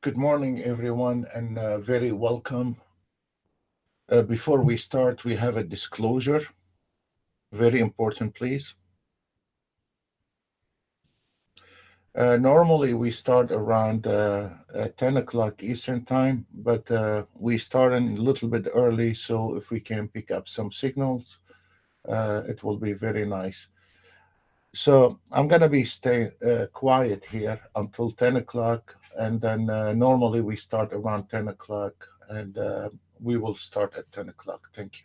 Good morning, everyone, and very welcome. Before we start, we have a disclosure. Very important, please. Normally, we start around 10 o'clock Eastern Time, but we start a little bit early, so if we can pick up some signals, it will be very nice. So I'm going to be stay quiet here until 10 o'clock, and then normally we start around 10 o'clock, and we will start at 10 o'clock. Thank you.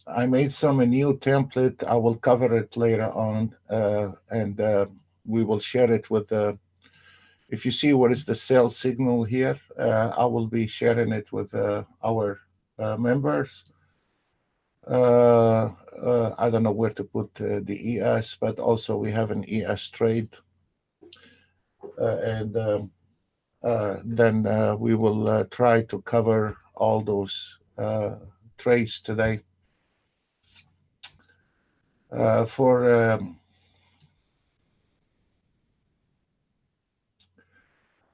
I made some a new template. I will cover it later on, and we will share it with if you see what is the sell signal here, I will be sharing it with our members. I don't know where to put the ES, but also we have an ES trade, and then we will try to cover all those trades today.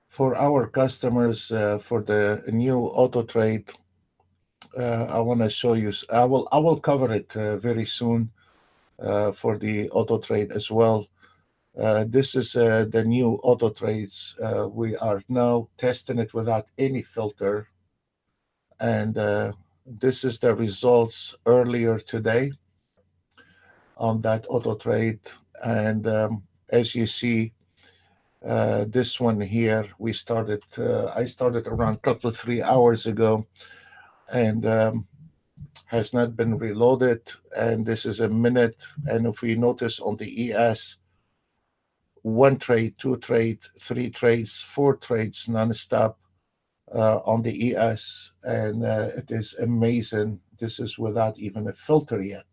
For our customers, for the new auto trade, I want to show you. I will cover it very soon for the auto trade as well. This is the new auto trades. We are now testing it without any filter, and this is the results earlier today on that auto trade. And as you see, this one here, we started. I started around a couple of 3 hours ago, and has not been reloaded. And this is a minute. And if we notice on the ES, 1 trade, 2 trades, 3 trades, 4 trades nonstop on the ES, and it is amazing. This is without even a filter yet.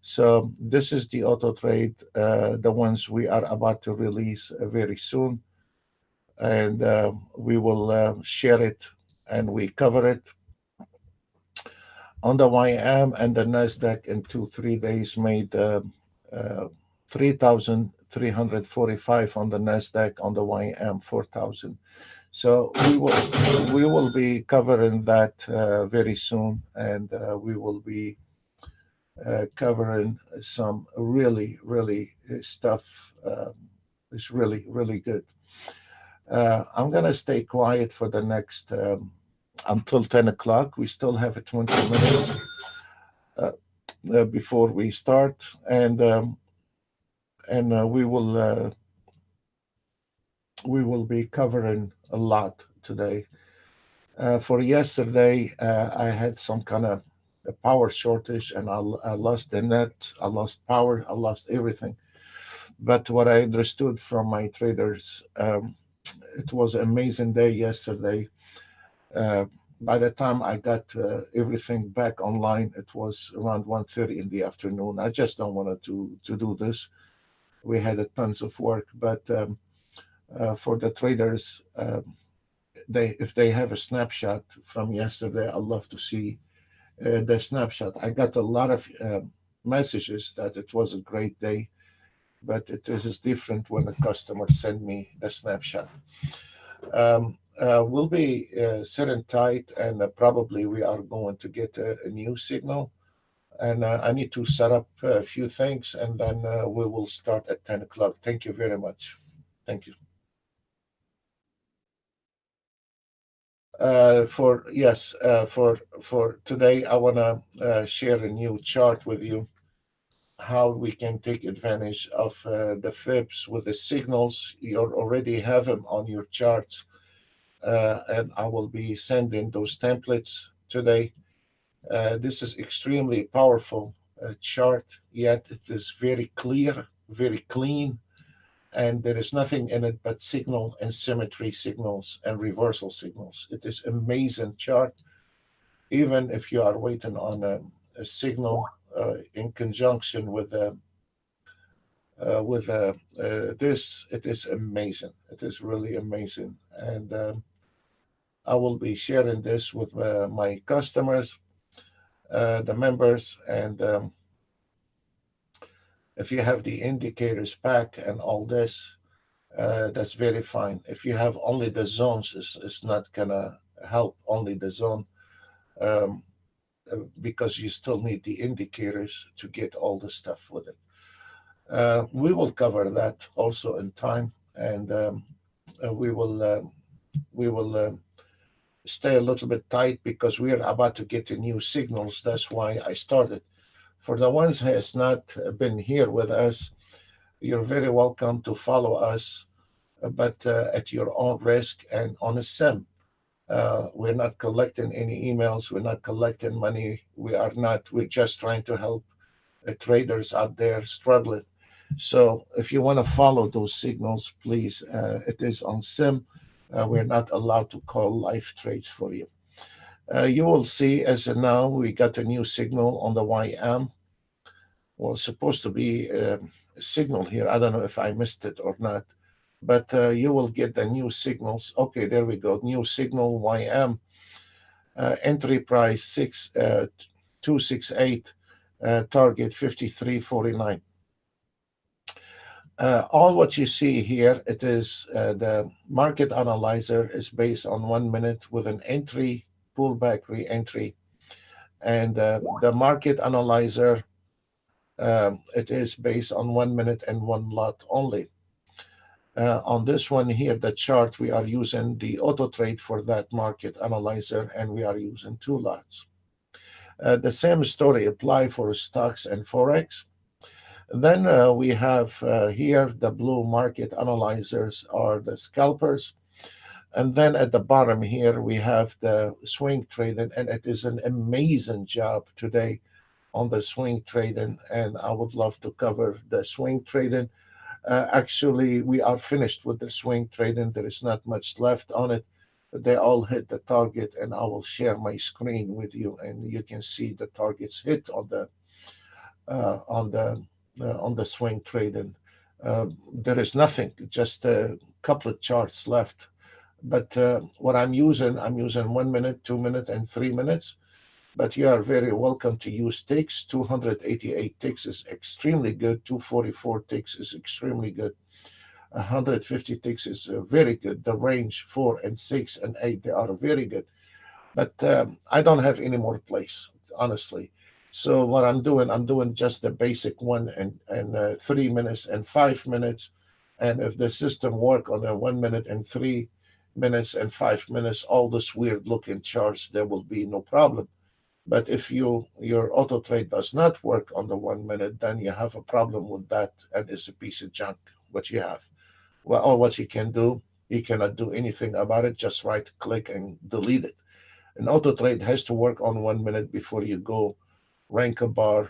So this is the auto trade, the ones we are about to release very soon, and we will share it and we cover it. On the YM and the Nasdaq in 2-3 days made 3,345 on the Nasdaq, on the YM 4,000. So we will be covering that very soon, and we will be covering some really stuff. It's really good. I'm gonna stay quiet for the next until 10 o'clock. We still have 20 minutes before we start, and we will be covering a lot today. For yesterday, I had some kind of a power shortage, and I lost the net, I lost power, I lost everything. But what I understood from my traders, it was an amazing day yesterday. By the time I got everything back online, it was around 1:30 in the afternoon. I just don't want to do this. We had tons of work, but for the traders, if they have a snapshot from yesterday, I'd love to see the snapshot. I got a lot of messages that it was a great day, but it is different when a customer send me the snapshot. We'll be sitting tight, and probably we are going to get a new signal. And I need to set up a few things, and then we will start at 10 o'clock. Thank you very much. Thank you. For yes, for today, I want to share a new chart with you, how we can take advantage of the fibs with the signals. You already have them on your charts, and I will be sending those templates today. This is extremely powerful chart, yet it is very clear, very clean, and there is nothing in it but signal and symmetry signals and reversal signals. It is amazing chart. Even if you are waiting on a signal in conjunction with this, it is amazing. It is really amazing, and I will be sharing this with my customers, the members, and if you have the indicators pack and all this, that's very fine. If you have only the zones, it's not gonna help only the zone, um, because you still need the indicators to get all the stuff with it. We will cover that also in time, and we will stay a little bit tight because we are about to get the new signals. That's why I started. For the ones who has not been here with us, you're very welcome to follow us, but at your own risk and on a sim. We're not collecting any emails. We're not collecting money. We are not. We're just trying to help traders out there struggling. So if you want to follow those signals, please, it is on sim. We're not allowed to call live trades for you. You will see as of now, we got a new signal on the YM. Well, it's supposed to be a signal here. I don't know if I missed it or not, but you will get the new signals. Okay, there we go. New signal YM, entry price 268, target 53.49. All what you see here, it is the market analyzer is based on 1 minute with an entry, pullback, re-entry, and the market analyzer, it is based on 1 minute and one lot only. On this one here, the chart, we are using the auto trade for that market analyzer, and we are using 2 lots. The same story apply for stocks and forex. Then we have here the blue market analyzers are the scalpers. And then at the bottom here, we have the swing trading, and it is an amazing job today on the swing trading. And I would love to cover the swing trading. Actually, we are finished with the swing trading. There is not much left on it. They all hit the target, and I will share my screen with you, and you can see the targets hit on the uh, on the on the swing trading. There is nothing, just a couple of charts left. But what I'm using 1 minute, 2 minute, and 3 minutes. But you are very welcome to use ticks. 288 ticks is extremely good. 244 ticks is extremely good. 150 ticks is very good. The range 4 and 6 and 8, they are very good. But I don't have any more place, honestly. So what I'm doing just the basic one and 3 minutes and 5 minutes. And if the system work on a 1 minute and 3 minutes and 5 minutes, all this weird looking charts, there will be no problem. But if your auto trade does not work on the 1 minute, then you have a problem with that, and it's a piece of junk. What you have, well, or what you can do, you cannot do anything about it. Just right click and delete it. An auto trade has to work on 1 minute before you go rank a bar,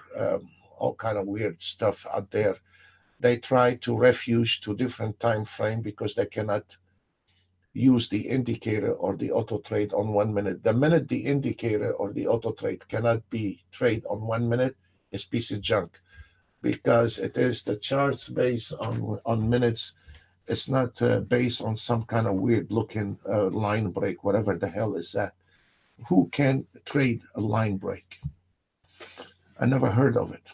all kind of weird stuff out there. They try to refuge to different time frame because they cannot use the indicator or the auto trade on 1 minute. The minute the indicator or the auto trade cannot be trade on 1 minute, is piece of junk because it is the charts based on minutes, It's not based on some kind of weird looking line break, whatever the hell is that. Who can trade a line break? I never heard of it.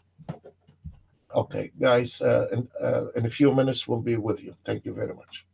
Okay, guys, in a few minutes we'll be with you. Thank you very much.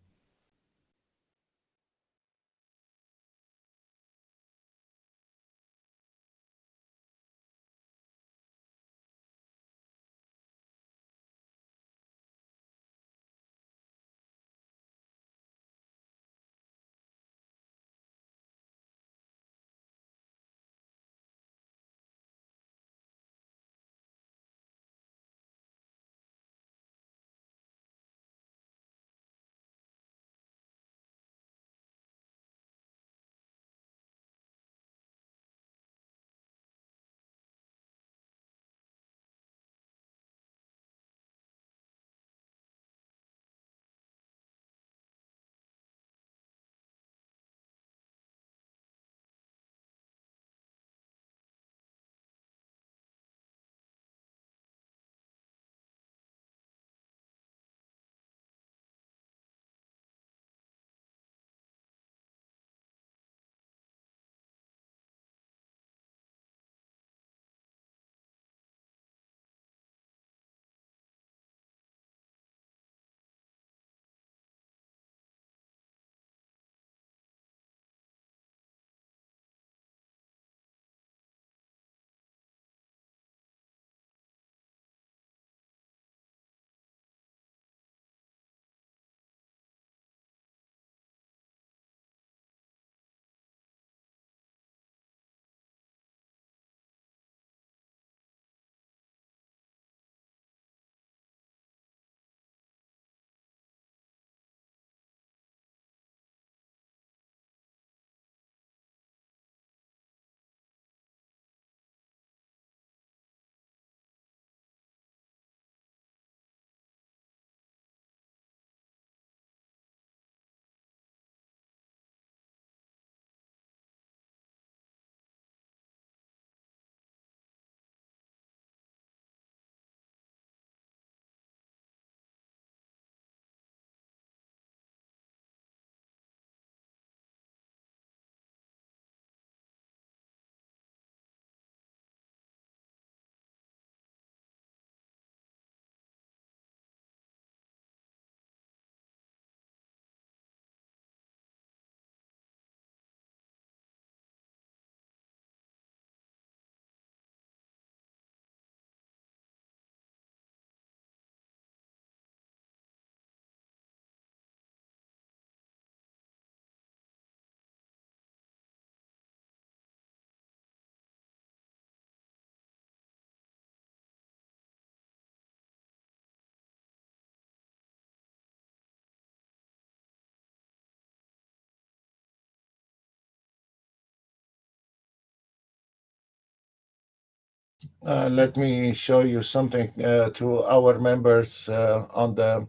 Let me show you something to our members on the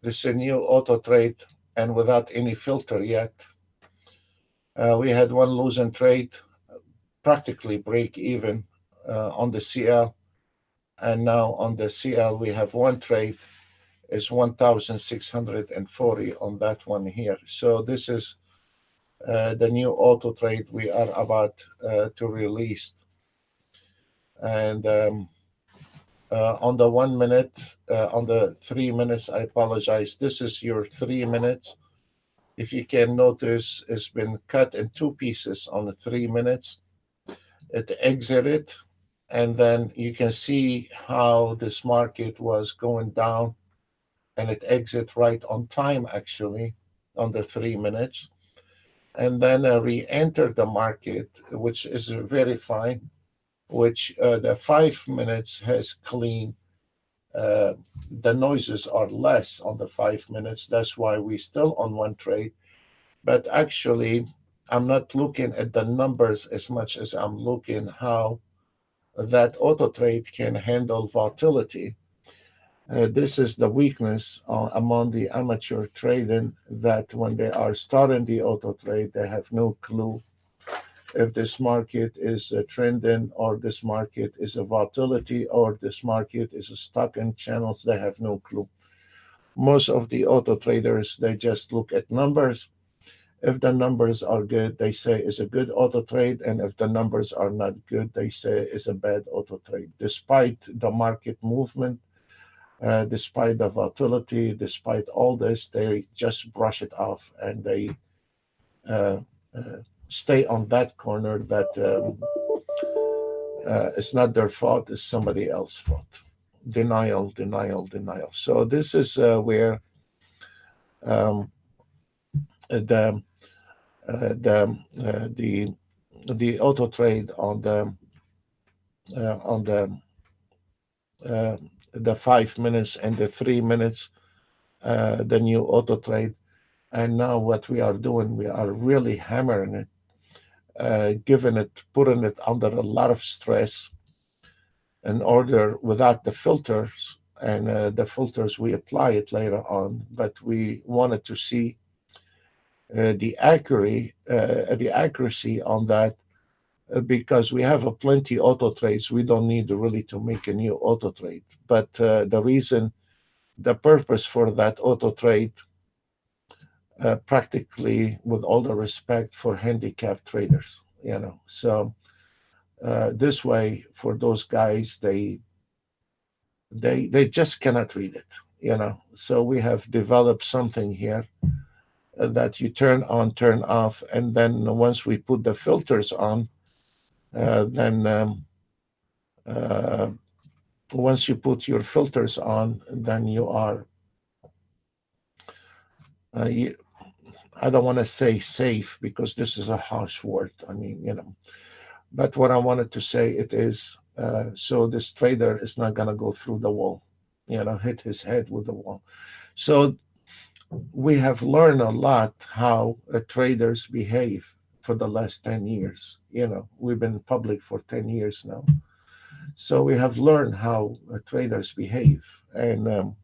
this new auto trade and without any filter yet. We had one losing trade, practically break even on the CL, and now on the CL we have one trade is 1,640 on that one here. So this is the new auto trade we are about to release. And on the 1 minute, on the 3 minutes, I apologize. This is your 3 minutes. If you can notice, it's been cut in two pieces on the 3 minutes. It exited, and then you can see how this market was going down, and it exit right on time, actually, on the 3 minutes. And then re-enter the market, which is very fine, which the 5 minutes has clean. Uh, the noises are less on the 5 minutes. That's why we still on one trade. But actually, I'm not looking at the numbers as much as I'm looking how that auto trade can handle volatility. This is the weakness among the amateur trading, that when they are starting the auto trade, they have no clue if this market is trending, or this market is a volatility, or this market is a stock in channels. They have no clue. Most of the auto traders, they just look at numbers. If the numbers are good, they say it's a good auto trade, and if the numbers are not good, they say it's a bad auto trade. Despite the market movement, despite the volatility, despite all this, they just brush it off, and they uh, uh, stay on that corner that it's not their fault, it's somebody else's fault. Denial, denial, denial. So this is where um, the the auto trade on uh, the 5 minutes and the 3 minutes, the new auto trade. And now what we are doing, we are really hammering it, giving it, putting it under a lot of stress in order without the filters. And the filters, we apply it later on, but we wanted to see the accuracy on that, because we have a plenty auto trades. We don't need really to make a new auto trade. But the purpose for that auto trade, practically, with all the respect for handicapped traders, So this way, for those guys, they just cannot read it. So we have developed something here that you turn on, turn off, and then once we put the filters on, then uh, once you put your filters on, then you are, you, I don't want to say safe, because this is a harsh word. I mean, but what I wanted to say, it is, so this trader is not going to go through the wall, hit his head with the wall. So we have learned a lot how traders behave for the last 10 years. We've been public for 10 years now. So we have learned how traders behave. Um,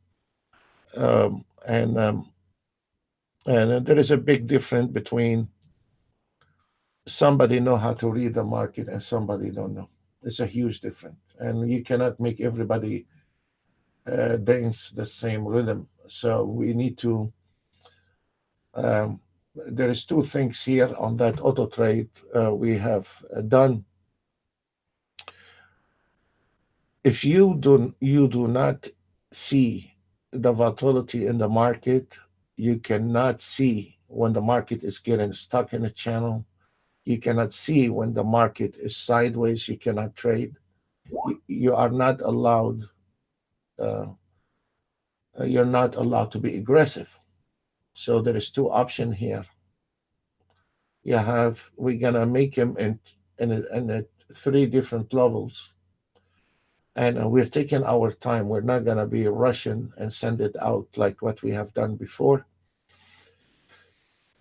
and um, and there is a big difference between somebody know how to read the market and somebody don't know. It's a huge difference. And you cannot make everybody dance the same rhythm. So we need to, there is two things here on that auto trade we have done. If you do not see the volatility in the market, you cannot see when the market is getting stuck in a channel. You cannot see when the market is sideways. You cannot trade. You are not allowed. Uh, you're not allowed to be aggressive. So there is two options here. We're gonna make them in three different levels, and we're taking our time. We're not gonna be rushing and send it out like what we have done before.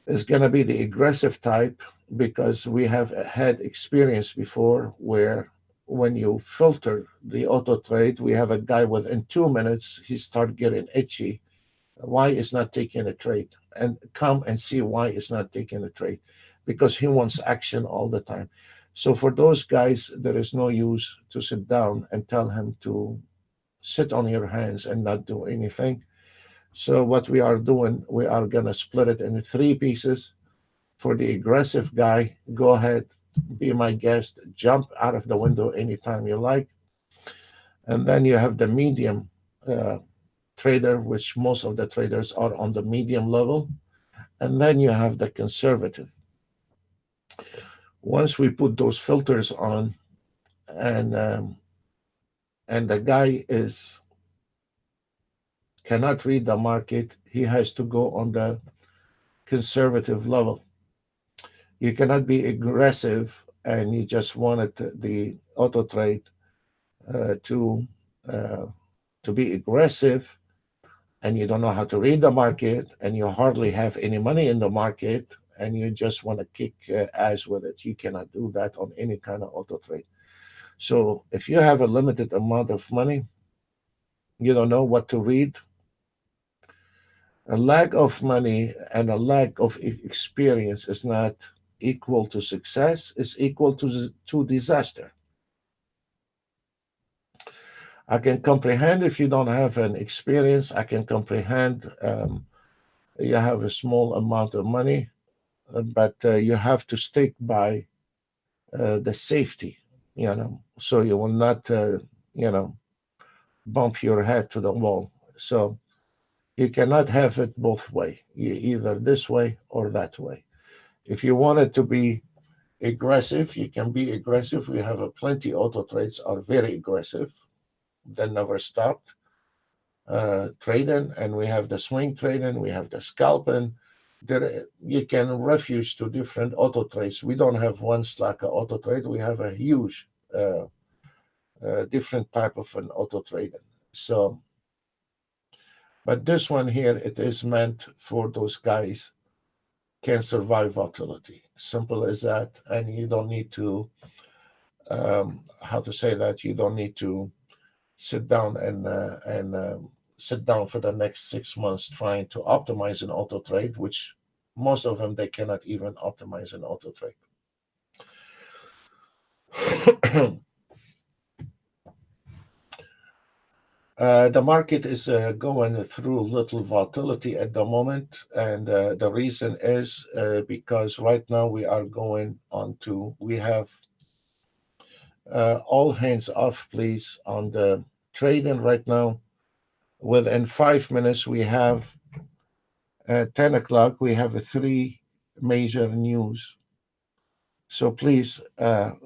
It's gonna be the aggressive type, because we have had experience before where when you filter the auto trade, we have a guy within 2 minutes he start getting itchy. Why is not taking a trade? And come and see why it's not taking a trade, because he wants action all the time. So for those guys, there is no use to sit down and tell him to sit on your hands and not do anything. So what we are doing, we are going to split it into three pieces. For the aggressive guy, go ahead, be my guest, jump out of the window anytime you like. And then you have the medium uh, trader, which most of the traders are on the medium level. And then you have the conservative. Once we put those filters on, and the guy is cannot read the market, he has to go on the conservative level. You cannot be aggressive and you just wanted the auto trade to uh, be aggressive, and you don't know how to read the market, and you hardly have any money in the market, and you just want to kick ass with it. You cannot do that on any kind of auto trade. So if you have a limited amount of money, you don't know what to read. A lack of money and a lack of experience is not equal to success. It's equal to disaster. I can comprehend if you don't have an experience. I can comprehend you have a small amount of money, but you have to stick by the safety, so you will not, you know, bump your head to the wall. So you cannot have it both way, either this way or that way. If you want it to be aggressive, you can be aggressive. We have a plenty auto trades are very aggressive. They never stopped trading, and we have the swing trading, we have the scalping. There, you can refuge to different auto trades. We don't have one slacker auto trade. We have a huge different type of an auto trading. So, but this one here, it is meant for those guys can survive volatility. Simple as that. And you don't need to, how to say that? You don't need to sit down and sit down for the next 6 months trying to optimize an auto trade, which most of them they cannot even optimize an auto trade. The market is going through little volatility at the moment, and the reason is because right now we are going on to, we have all hands off, please, on the trading right now. Within 5 minutes, we have at 10 o'clock, we have a three major news. So please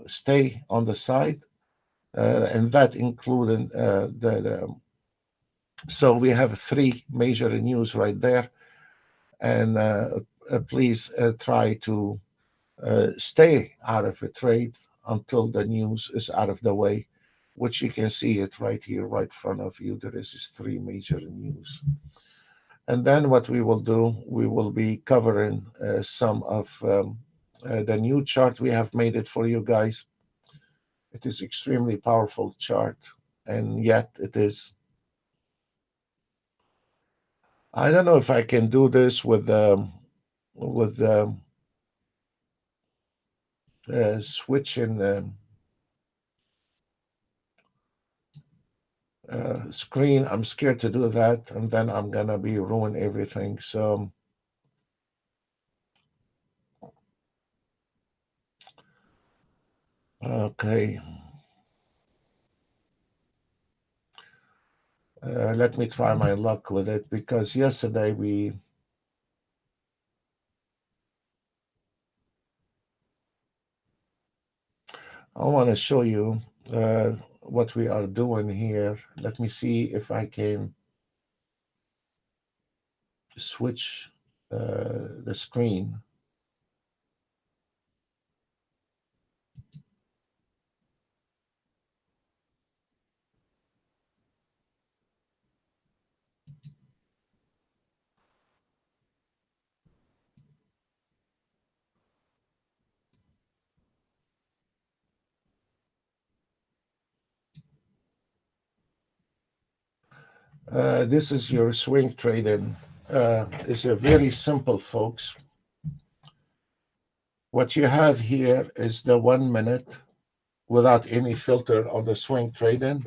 stay on the side, and that including so we have three major news right there, and please try to stay out of a trade until the news is out of the way, which you can see it right here, right in front of you. There is this three major news. And then what we will do, we will be covering some of the new chart. We have made it for you guys. It is extremely powerful chart, and yet it is. I don't know if I can do this with switching screen. I'm scared to do that, and then I'm gonna be ruin everything. So okay, let me try my luck with it, because yesterday I want to show you what we are doing here. Let me see if I can switch the screen. This is your swing trading. It's a very simple, folks. What you have here is the 1 minute without any filter on the swing trading,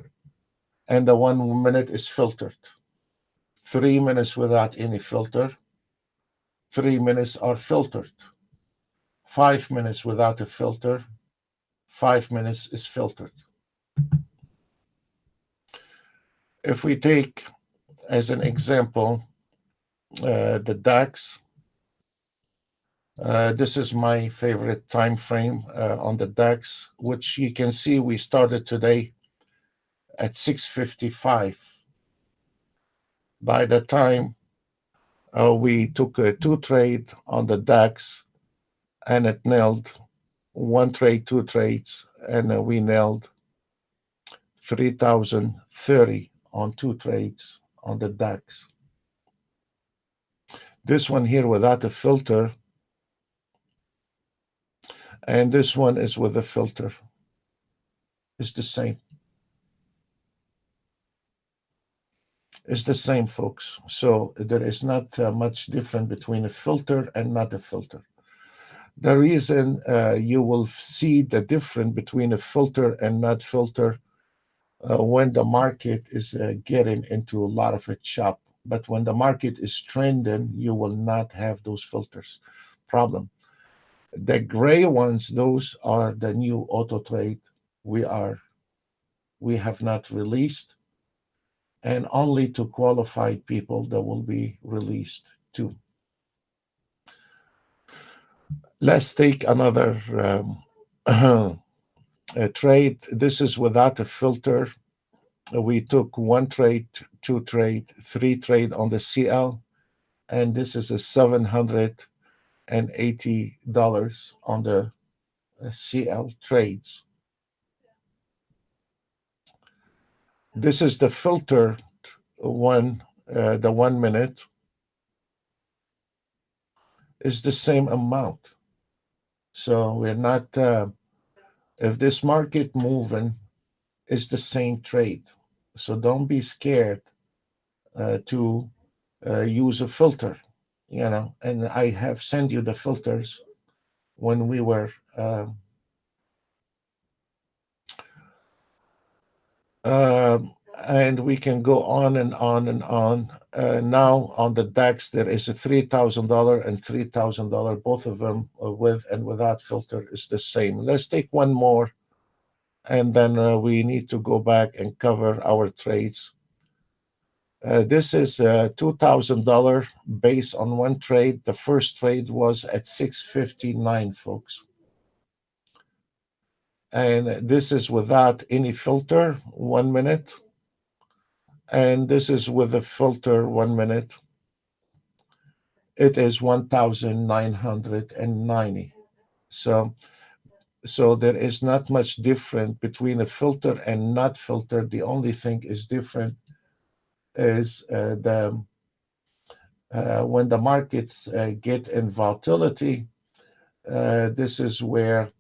and the 1 minute is filtered. 3 minutes without any filter. 3 minutes are filtered. 5 minutes without a filter. 5 minutes is filtered. If we take as an example the DAX, this is my favorite time frame on the DAX, which you can see we started today at 6:55. By the time we took a two trade on the DAX, and it nailed one trade, two trades, and we nailed 3,030 on two trades on the DAX. This one here without a filter, and this one is with a filter. It's the same. It's the same, folks. So there is not much different between a filter and not a filter. The reason you will see the difference between a filter and not filter when the market is getting into a lot of a chop. But when the market is trending, you will not have those filters problem. The gray ones, those are the new auto trade we are we have not released, and only to qualified people that will be released too. Let's take another trade. This is without a filter. We took one trade, two trade, three trade on the CL, and this is a $780 on the CL trades. This is the filter one, the 1 minute is the same amount. So we're not, if this market moving is the same trade. So don't be scared to use a filter, and I have sent you the filters when we were and we can go on and on and on. Now on the DAX, there is a $3,000 and $3,000. Both of them with and without filter is the same. Let's take one more, and then we need to go back and cover our trades. This is $2,000 based on one trade. The first trade was at 659, folks. And this is without any filter, 1 minute. And this is with a filter, 1 minute. It is 1,990. So there is not much difference between a filter and not filter. The only thing is different is the when the markets get in volatility. This is where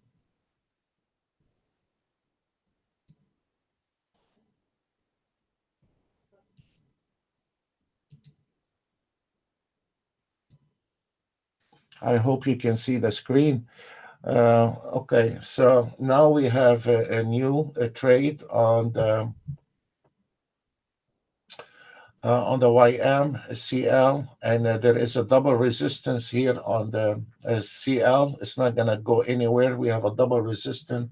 I hope you can see the screen. Okay, so now we have a new trade on the YM CL, and there is a double resistance here on the CL. It's not going to go anywhere. We have a double resistance,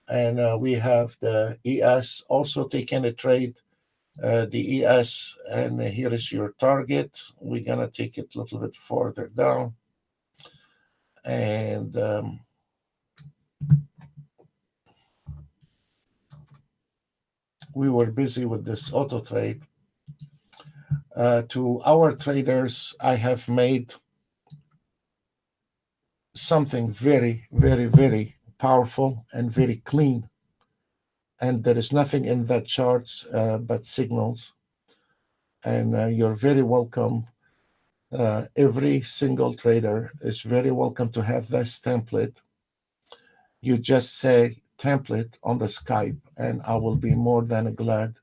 and we have the ES also taking a trade. The ES, and here is your target. We're going to take it a little bit further down, and we were busy with this auto trade. To our traders, I have made something very, very, very powerful and very clean. And there is nothing in that charts but signals. And you're very welcome. Every single trader is very welcome to have this template. You just say template on the Skype, and I will be more than glad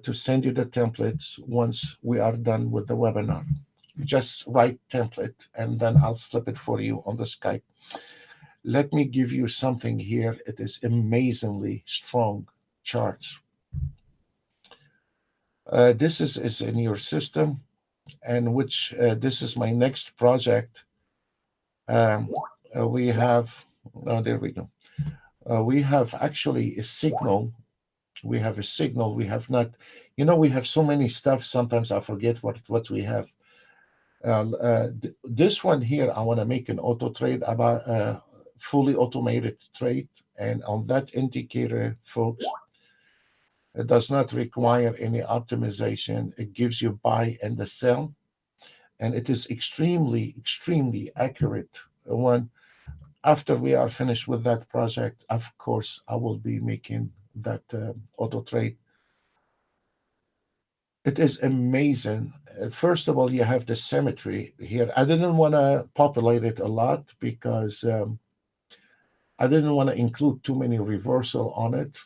to send you the templates once we are done with the webinar. Just write template, and then I'll slip it for you on the Skype. Let me give you something here. It is amazingly strong charts. This is in your system, and which this is my next project. We have, oh, there we go. We have actually a signal. We have a signal. We have not, we have so many stuff. Sometimes I forget what we have. This one here, I want to make an auto trade about fully automated trade. And on that indicator, folks, it does not require any optimization. It gives you buy and the sell. And it is extremely, extremely accurate. One, after we are finished with that project, of course, I will be making that auto trade. It is amazing. First of all, you have the symmetry here. I didn't want to populate it a lot because I didn't want to include too many reversal on it.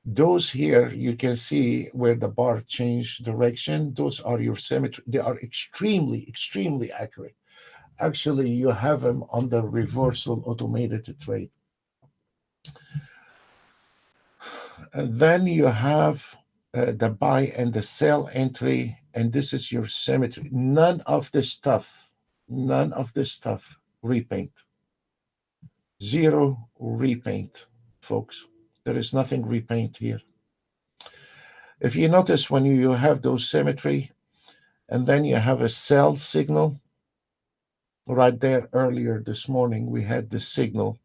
Those here, you can see where the bar changed direction. Those are your symmetry. They are extremely, extremely accurate. Actually, you have them on the reversal automated trade. And then you have the buy and the sell entry, and this is your symmetry. None of this stuff repaint. Zero repaint, folks. There is nothing repaint here. If you notice when you have those symmetry, and then you have a sell signal right there earlier this morning, we had the signal,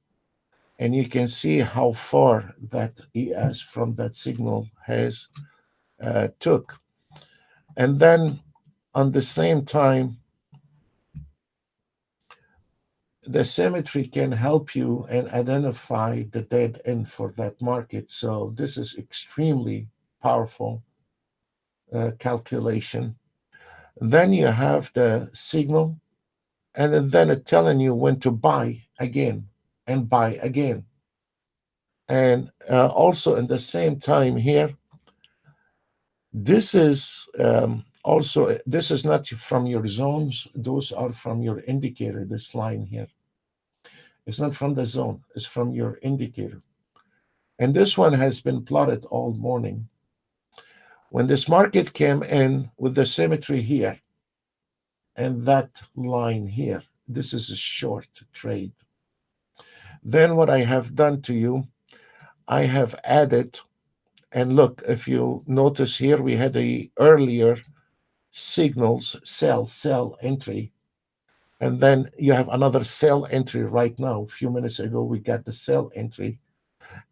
and you can see how far that ES from that signal has took. And then on the same time, the symmetry can help you and identify the dead end for that market. So this is extremely powerful calculation. Then you have the signal, and then it telling you when to buy again and buy again. And also in the same time here, this is also, this is not from your zones. Those are from your indicator, this line here. It's not from the zone, it's from your indicator. And this one has been plotted all morning. When this market came in with the symmetry here and that line here, this is a short trade. Then what I have done to you, I have added, and look, if you notice here, we had the earlier signals, sell entry. And then you have another sell entry right now. A few minutes ago, we got the sell entry.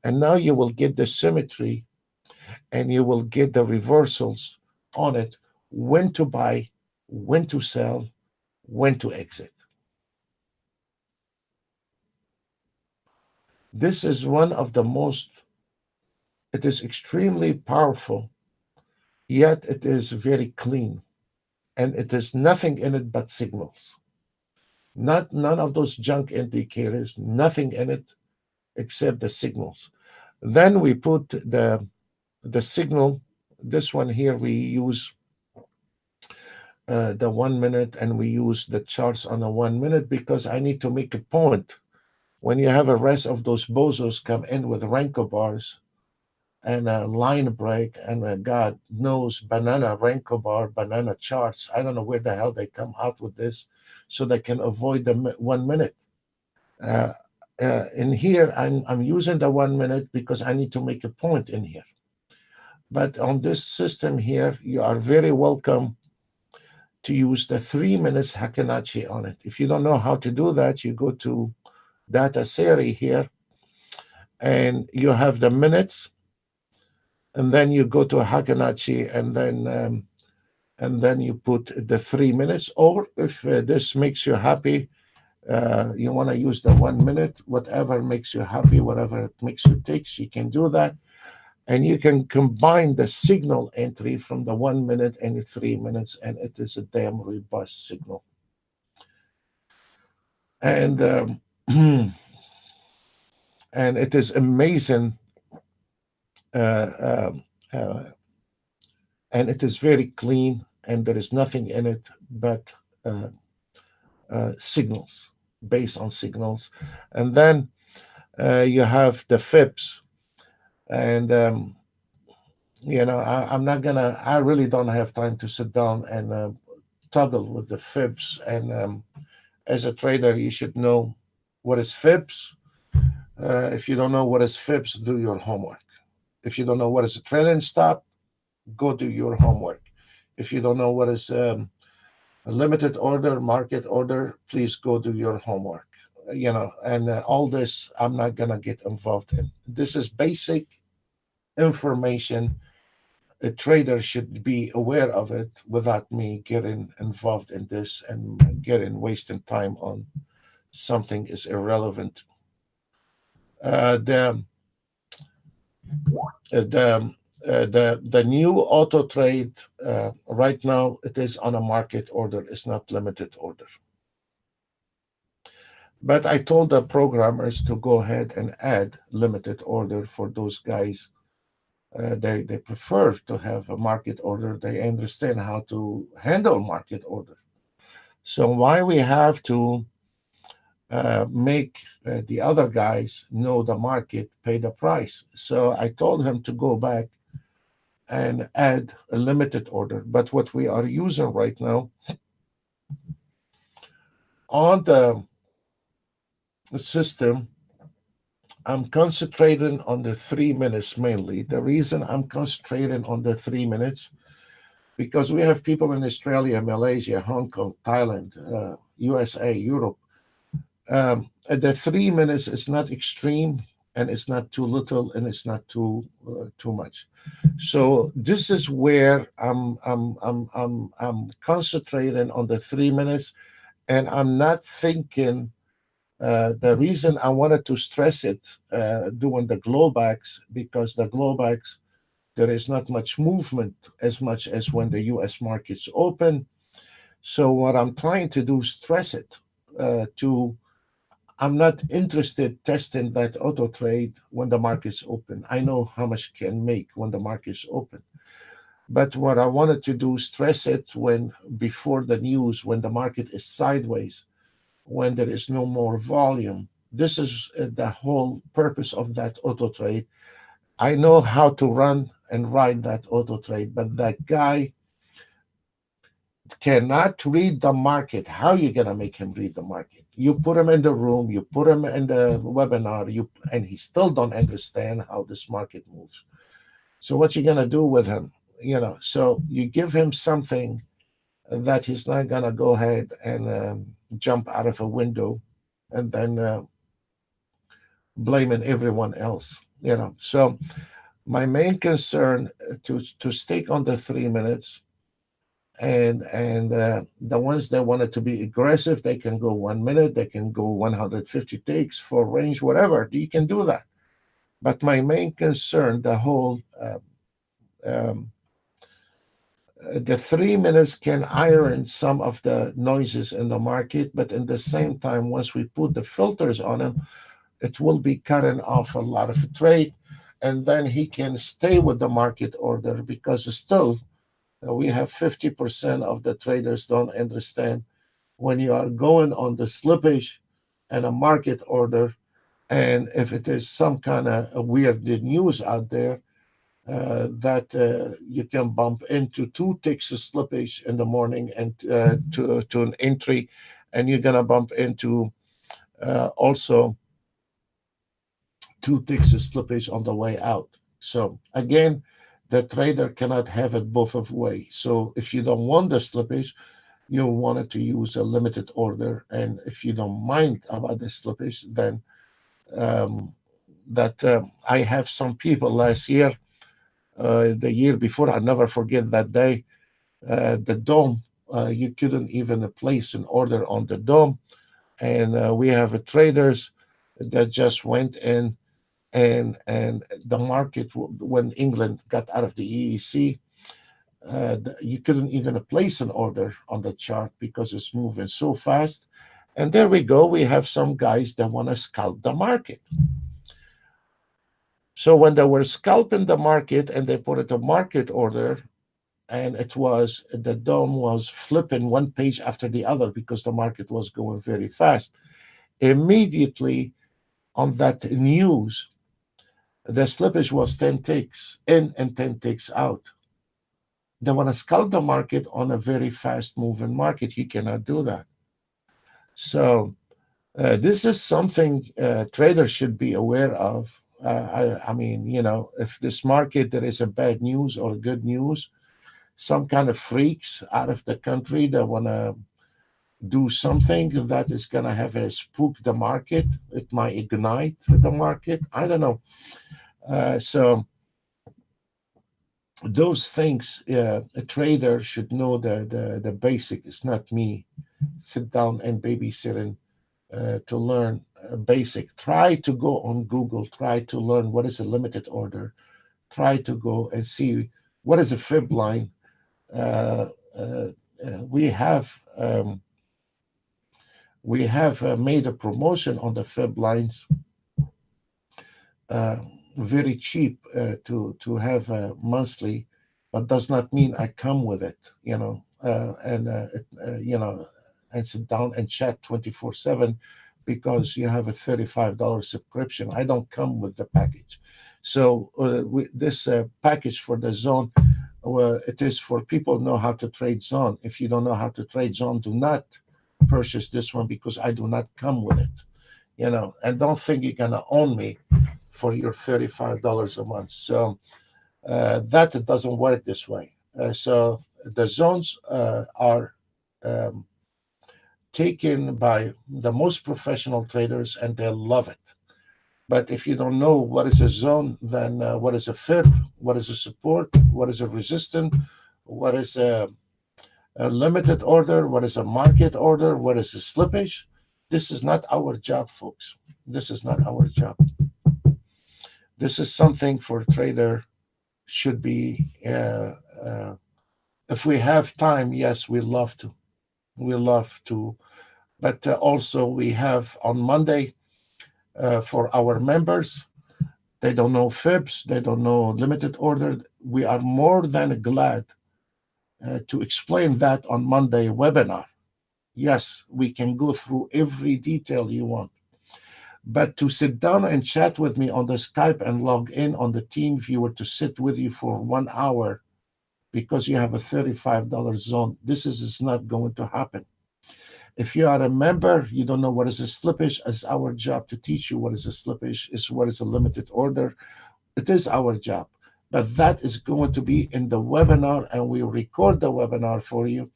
And now you will get the symmetry and you will get the reversals on it, when to buy, when to sell, when to exit. This is one of the most, it is extremely powerful, yet it is very clean. And it is nothing in it but signals. None of those junk indicators, nothing in it except the signals. Then we put the signal. This one here, we use the 1 minute, and we use the charts on the 1 minute because I need to make a point. When you have a rest of those bozos come in with Renko bars and a line break and a God knows banana Renko bar, banana charts, I don't know where the hell they come out with this so they can avoid the 1 minute. In here, I'm using the 1 minute because I need to make a point in here. But on this system here, you are very welcome to use the 3 minutes Hakanachi on it. If you don't know how to do that, you go to data series here, and you have the minutes, and then you go to Hakanachi, and then you put the 3 minutes. Or if this makes you happy, you want to use the 1 minute, whatever makes you happy, whatever it makes you tick, you can do that. And you can combine the signal entry from the 1 minute and the 3 minutes, and it is a damn robust signal. And and it is amazing, and it is very clean, and there is nothing in it but signals, based on signals. And then you have the fibs, and I'm not gonna. I really don't have time to sit down and toggle with the fibs. And as a trader, you should know what is fibs. If you don't know what is fibs, do your homework. If you don't know what is a Trading.stock, go do your homework. If you don't know what is a limited order, market order, please go do your homework. And all this, I'm not gonna get involved in. This is basic information. A trader should be aware of it without me getting involved in this and wasting time on something is irrelevant. The new auto trade right now, it is on a market order. It's not limited order. But I told the programmers to go ahead and add limited order for those guys. They prefer to have a market order. They understand how to handle market order. So why we have to make the other guys know the market, pay the price. So I told him to go back and add a limited order. But what we are using right now on the system, I'm concentrating on the 3 minutes mainly. The reason I'm concentrating on the 3 minutes, because we have people in Australia, Malaysia, Hong Kong, Thailand, USA, Europe. The 3 minutes is not extreme, and it's not too little, and it's not too much. So this is where I'm concentrating on the 3 minutes, and I'm not thinking. The reason I wanted to stress it doing the glowbacks, because the glowbacks, there is not much movement as much as when the U.S. markets open. So what I'm trying to do is stress it to. I'm not interested testing that auto trade when the market's open. I know how much can make when the market's open. But what I wanted to do is stress it when before the news, when the market is sideways, when there is no more volume. This is the whole purpose of that auto trade. I know how to run and ride that auto trade, but that guy cannot read the market. How you gonna make him read the market? You put him in the room, you put him in the webinar, and he still don't understand how this market moves. So what you gonna do with him? So you give him something that he's not gonna go ahead and jump out of a window and then blaming everyone else. So my main concern to stick on the 3 minutes, and the ones that wanted to be aggressive, they can go 1 minute, they can go 150 ticks for range, whatever. You can do that. But my main concern, um, the 3 minutes can iron some of the noises in the market, but in the same time, once we put the filters on them, it will be cutting off a lot of trade, and then he can stay with the market order, because still we have 50% of the traders don't understand when you are going on the slippage and a market order, and if it is some kind of weird news out there, that you can bump into 2 ticks of slippage in the morning and to an entry, and you're gonna bump into also 2 ticks of slippage on the way out. So again, the trader cannot have it both of ways. So if you don't want the slippage, you wanted to use a limited order, and if you don't mind about the slippage, then um, that I have some people last year, the year before, I'll never forget that day. The dome, you couldn't even place an order on the dome, and we have traders that just went in, and the market, when England got out of the EEC, you couldn't even place an order on the chart because it's moving so fast. And there we go. We have some guys that want to scalp the market. So when they were scalping the market and they put it a market order, and the dome was flipping one page after the other because the market was going very fast. Immediately on that news, the slippage was 10 ticks in and 10 ticks out. They want to scalp the market on a very fast moving market. You cannot do that. So this is something traders should be aware of. I mean, if this market, there is a bad news or good news, some kind of freaks out of the country that want to do something that is going to have a spook the market. It might ignite the market. I don't know. So those things, a trader should know the basic. It's not me sit down and babysitting to learn basic. Try to go on Google. Try to learn what is a limited order. Try to go and see what is a fib line. Uh, uh, we have made a promotion on the fib lines, uh, very cheap to have monthly, but does not mean I come with it, and sit down and chat 24/7, because you have a $35 subscription. I don't come with the package. So this package for the zone, well, it is for people who know how to trade zone. If you don't know how to trade zone, do not purchase this one because I do not come with it. And don't think you're gonna own me for your $35 a month. So that it doesn't work this way. So the zones are um, taken by the most professional traders, and they love it. But if you don't know what is a zone, then what is a fib, what is a support, what is a resistance, what is a limited order, what is a market order, what is a slippage, this is not our job, folks. This is not our job. This is something for a trader should be. If we have time, yes, we love to. We love to. But also, we have on Monday for our members. They don't know fibs. They don't know limited order. We are more than glad to explain that on Monday webinar. Yes, we can go through every detail you want. But to sit down and chat with me on the Skype and log in on the team viewer to sit with you for 1 hour because you have a $35 zone, this is not going to happen. If you are a member, you don't know what is a slippage. It's our job to teach you what is a slippage, is what is a limited order. It is our job. But that is going to be in the webinar, and we record the webinar for you,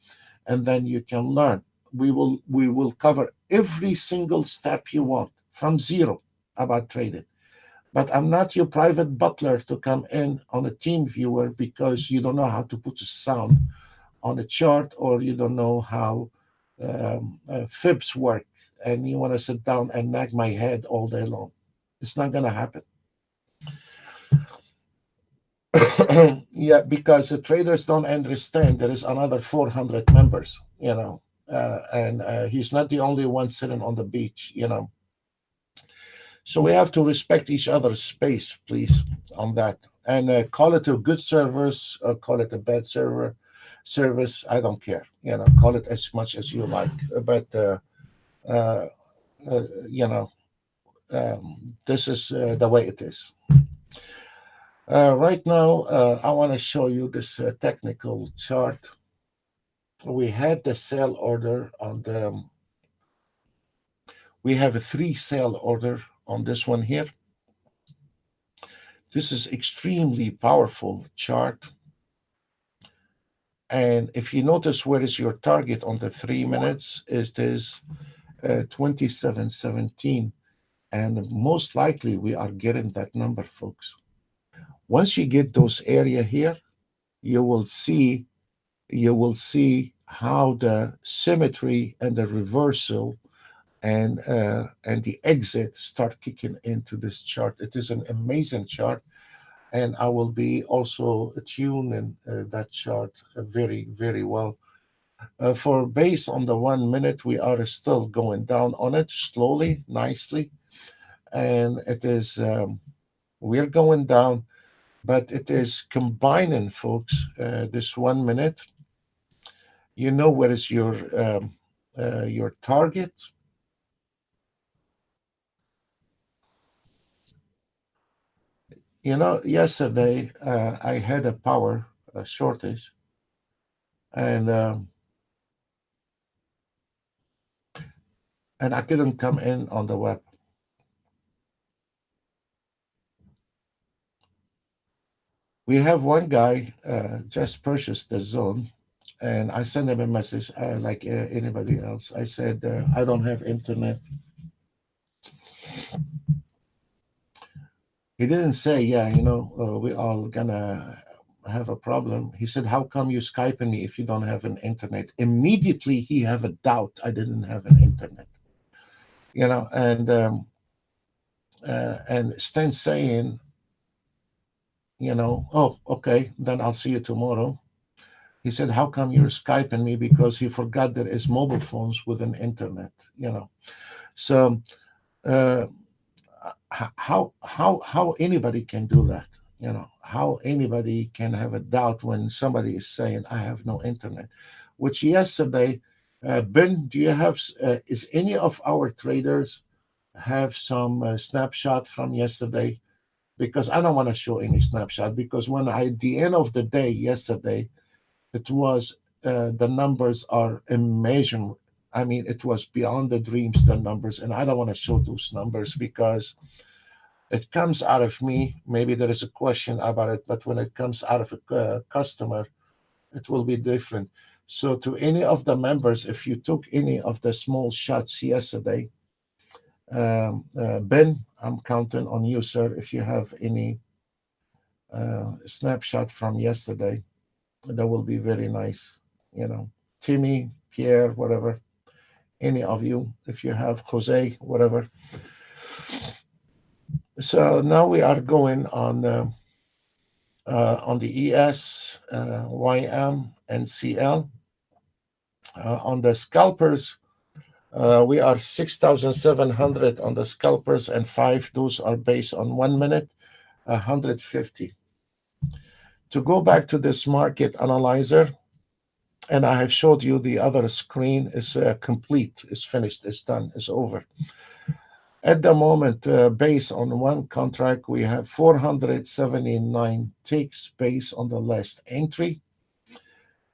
and then you can learn. We will cover every single step you want from zero about trading. But I'm not your private butler to come in on a team viewer because you don't know how to put a sound on a chart, or you don't know how fibs work, and you want to sit down and nag my head all day long. It's not going to happen. Yeah, because the traders don't understand there is another 400 members, and he's not the only one sitting on the beach. So we have to respect each other's space, please, on that. And call it a good service, or call it a bad service. I don't care. Call it as much as you like. But uh, uh, you know, this is the way it is. Right now, I want to show you this technical chart. We had the sell order on the. We have a 3 sell order on this one here. This is extremely powerful chart. And if you notice, where is your target on the 3 minutes? Is this 27.17? And most likely we are getting that number, folks. Once you get those area here, you will see how the symmetry and the reversal and the exit start kicking into this chart. It is an amazing chart, and I will be also tuning that chart very, very well. For based on the 1 minute, we are still going down on it slowly, nicely, and it is we're going down, but it is combining, folks. This 1 minute, where is your target. Yesterday I had a power shortage, and I couldn't come in on the web. We have one guy just purchased the zone, and I sent him a message like anybody else. I said, I don't have internet. He didn't say, yeah, we all gonna have a problem. He said, how come you Skyping me if you don't have an internet? Immediately he have a doubt I didn't have an internet. And Stan saying, oh, okay, then I'll see you tomorrow. He said, how come you're Skyping me? Because he forgot there is mobile phones with an internet, So uh, how anybody can do that? How anybody can have a doubt when somebody is saying, I have no internet, which yesterday Ben, do you have, is any of our traders have some snapshot from yesterday? Because I don't want to show any snapshot, because when I, at the end of the day yesterday, it was, the numbers are immeasurable. I mean, it was beyond the dreams, the numbers, and I don't want to show those numbers because it comes out of me. Maybe there is a question about it, but when it comes out of a customer, it will be different. So, to any of the members, if you took any of the small shots yesterday, Ben, I'm counting on you, sir. If you have any snapshot from yesterday, that will be very nice. You know, Timmy, Pierre, whatever, any of you, if you have Jose, whatever. So now we are going on the ES, YM, and CL. On the scalpers, we are 6,700 on the scalpers, and five. Those are based on 1 minute, 150. To go back to this market analyzer, and I have showed you the other screen is complete, is finished, is done, is over. At the moment, based on one contract, we have 479 ticks based on the last entry.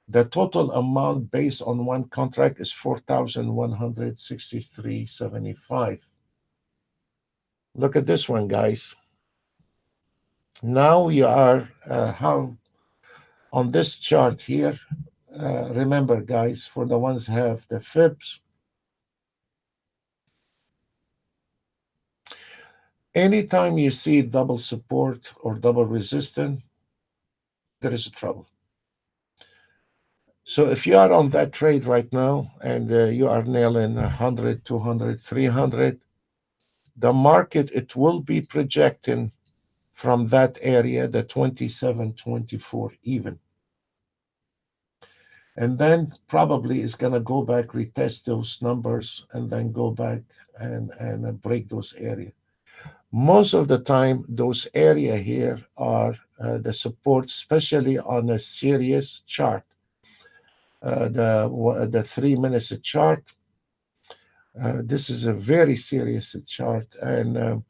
The total amount based on one contract is 4,163.75. Look at this one, guys. Now we are how on this chart here. Remember, guys, for the ones who have the fibs, anytime you see double support or double resistance, there is trouble. So if you are on that trade right now and you are nailing 100, 200, 300, the market, it will be projecting from that area, the 27, 24 even. And then probably it's going to go back, retest those numbers, and then go back and break those areas. Most of the time, those area here are the support, especially on a serious chart. The 3 minutes chart. This is a very serious chart, and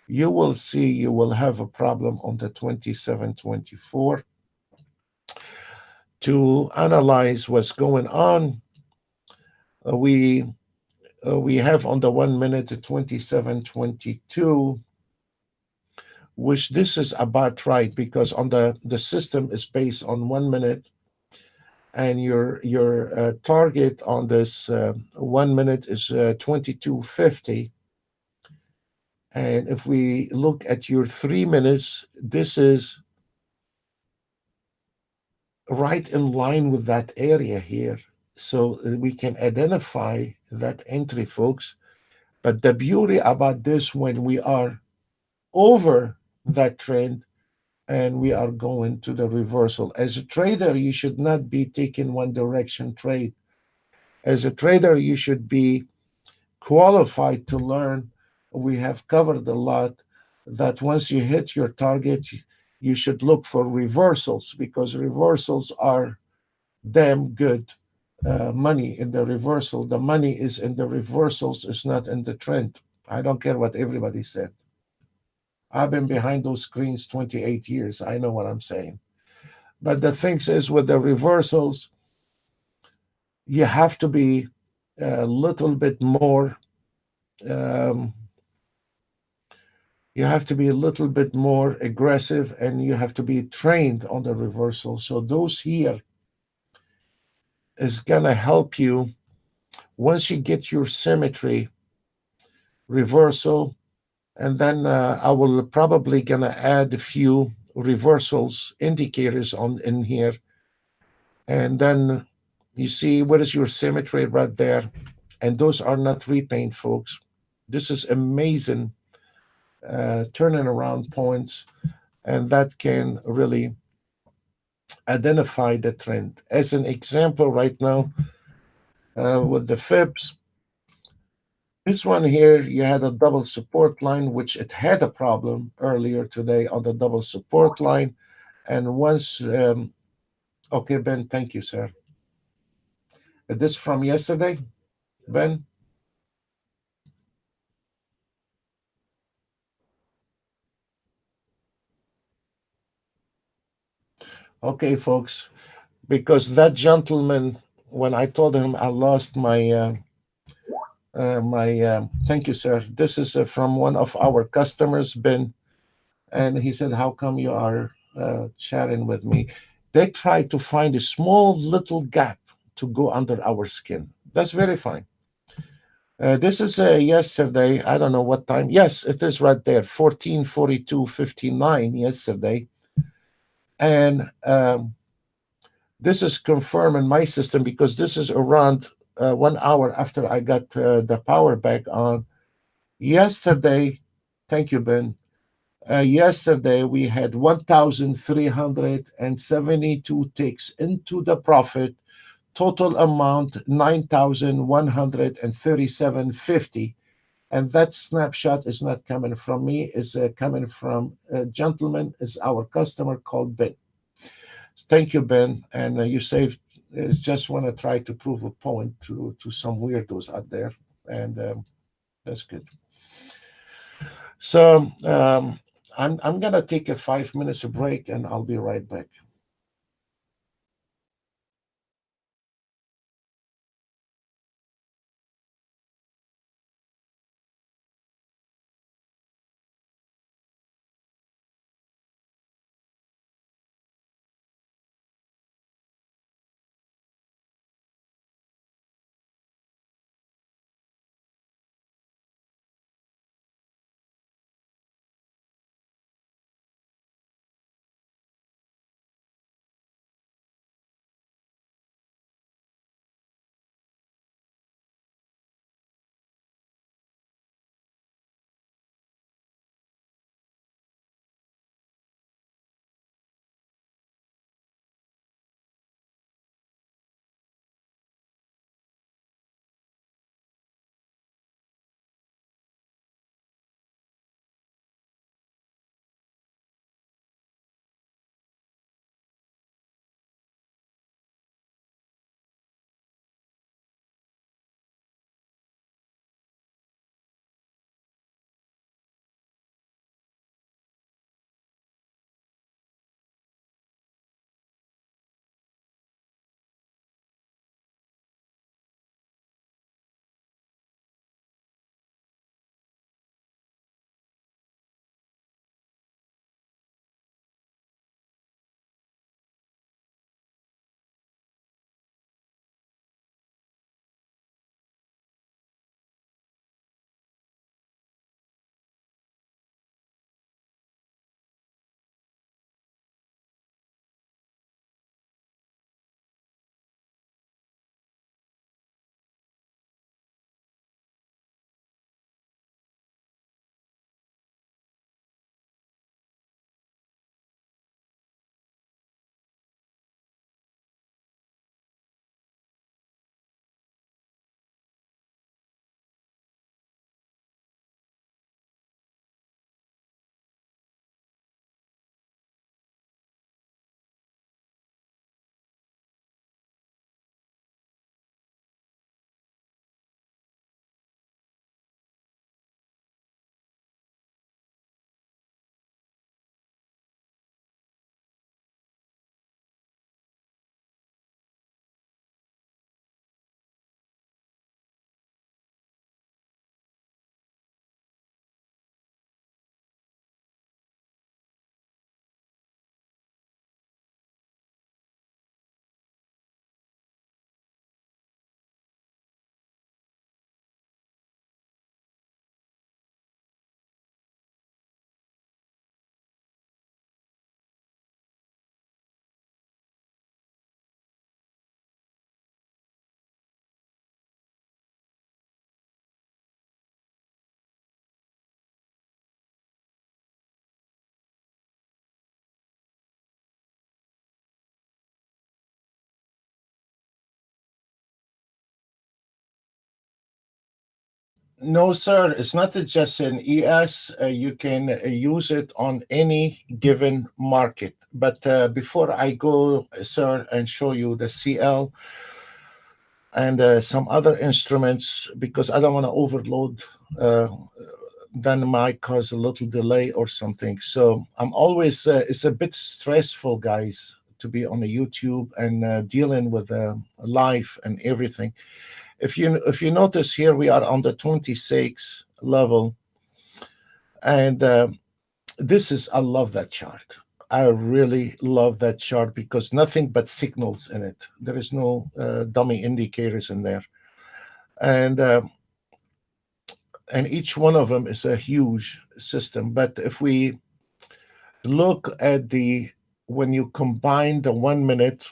you will see you will have a problem on the 27, 24. To analyze what's going on, we have on the 1 minute 27, 22, which this is about right, because on the system is based on 1 minute, and your target on this 1 minute is 22.50. And if we look at your 3 minutes, this is right in line with that area here. So we can identify that entry, folks. But the beauty about this, when we are over that trend and we are going to the reversal, as a trader, you should not be taking one direction trade. As a trader, you should be qualified to learn. We have covered a lot that once you hit your target, you should look for reversals, because reversals are damn good money in the reversal. The money is in the reversals, it's not in the trend. I don't care what everybody said. I've been behind those screens 28 years. I know what I'm saying. But the thing is, with the reversals, you have to be a little bit more um, you have to be a little bit more aggressive, and you have to be trained on the reversal. So those here is going to help you once you get your symmetry reversal. And then I will probably going to add a few reversals indicators on in here. And then you see what is your symmetry right there. And those are not repaint, folks. This is amazing turning around points, and that can really identify the trend. As an example, right now, with the fibs, this one here, you had a double support line, which it had a problem earlier today on the double support line. And once, okay, Ben, thank you, sir. This from yesterday, Ben? Okay, folks, because that gentleman, when I told him I lost thank you, sir. This is from one of our customers, Ben, and he said, "How come you are chatting with me?" They tried to find a small little gap to go under our skin. That's very fine. This is yesterday. I don't know what time. Yes, it is right there, 14:42:59 yesterday, and this is confirmed in my system because this is around 1 hour after I got the power back on. Yesterday, thank you, Ben. Yesterday, we had 1,372 ticks into the profit. Total amount 9,137.50. And that snapshot is not coming from me, is coming from a gentleman, is our customer called Ben. Thank you, Ben. And you saved, just want to try to prove a point to some weirdos out there. And that's good. So I'm gonna take a 5 minutes break and I'll be right back. No, sir, it's not just an ES. You can use it on any given market. But before I go, sir, and show you the CL, and some other instruments, because I don't want to overload. Uh, then might cause a little delay or something. So I'm always, it's a bit stressful, guys, to be on a YouTube and dealing with life and everything. If you notice here, we are on the 26 level, and this is, I love that chart. I really love that chart because nothing but signals in it. There is no dummy indicators in there, and each one of them is a huge system. But if we look at the when you combine the 1 minute,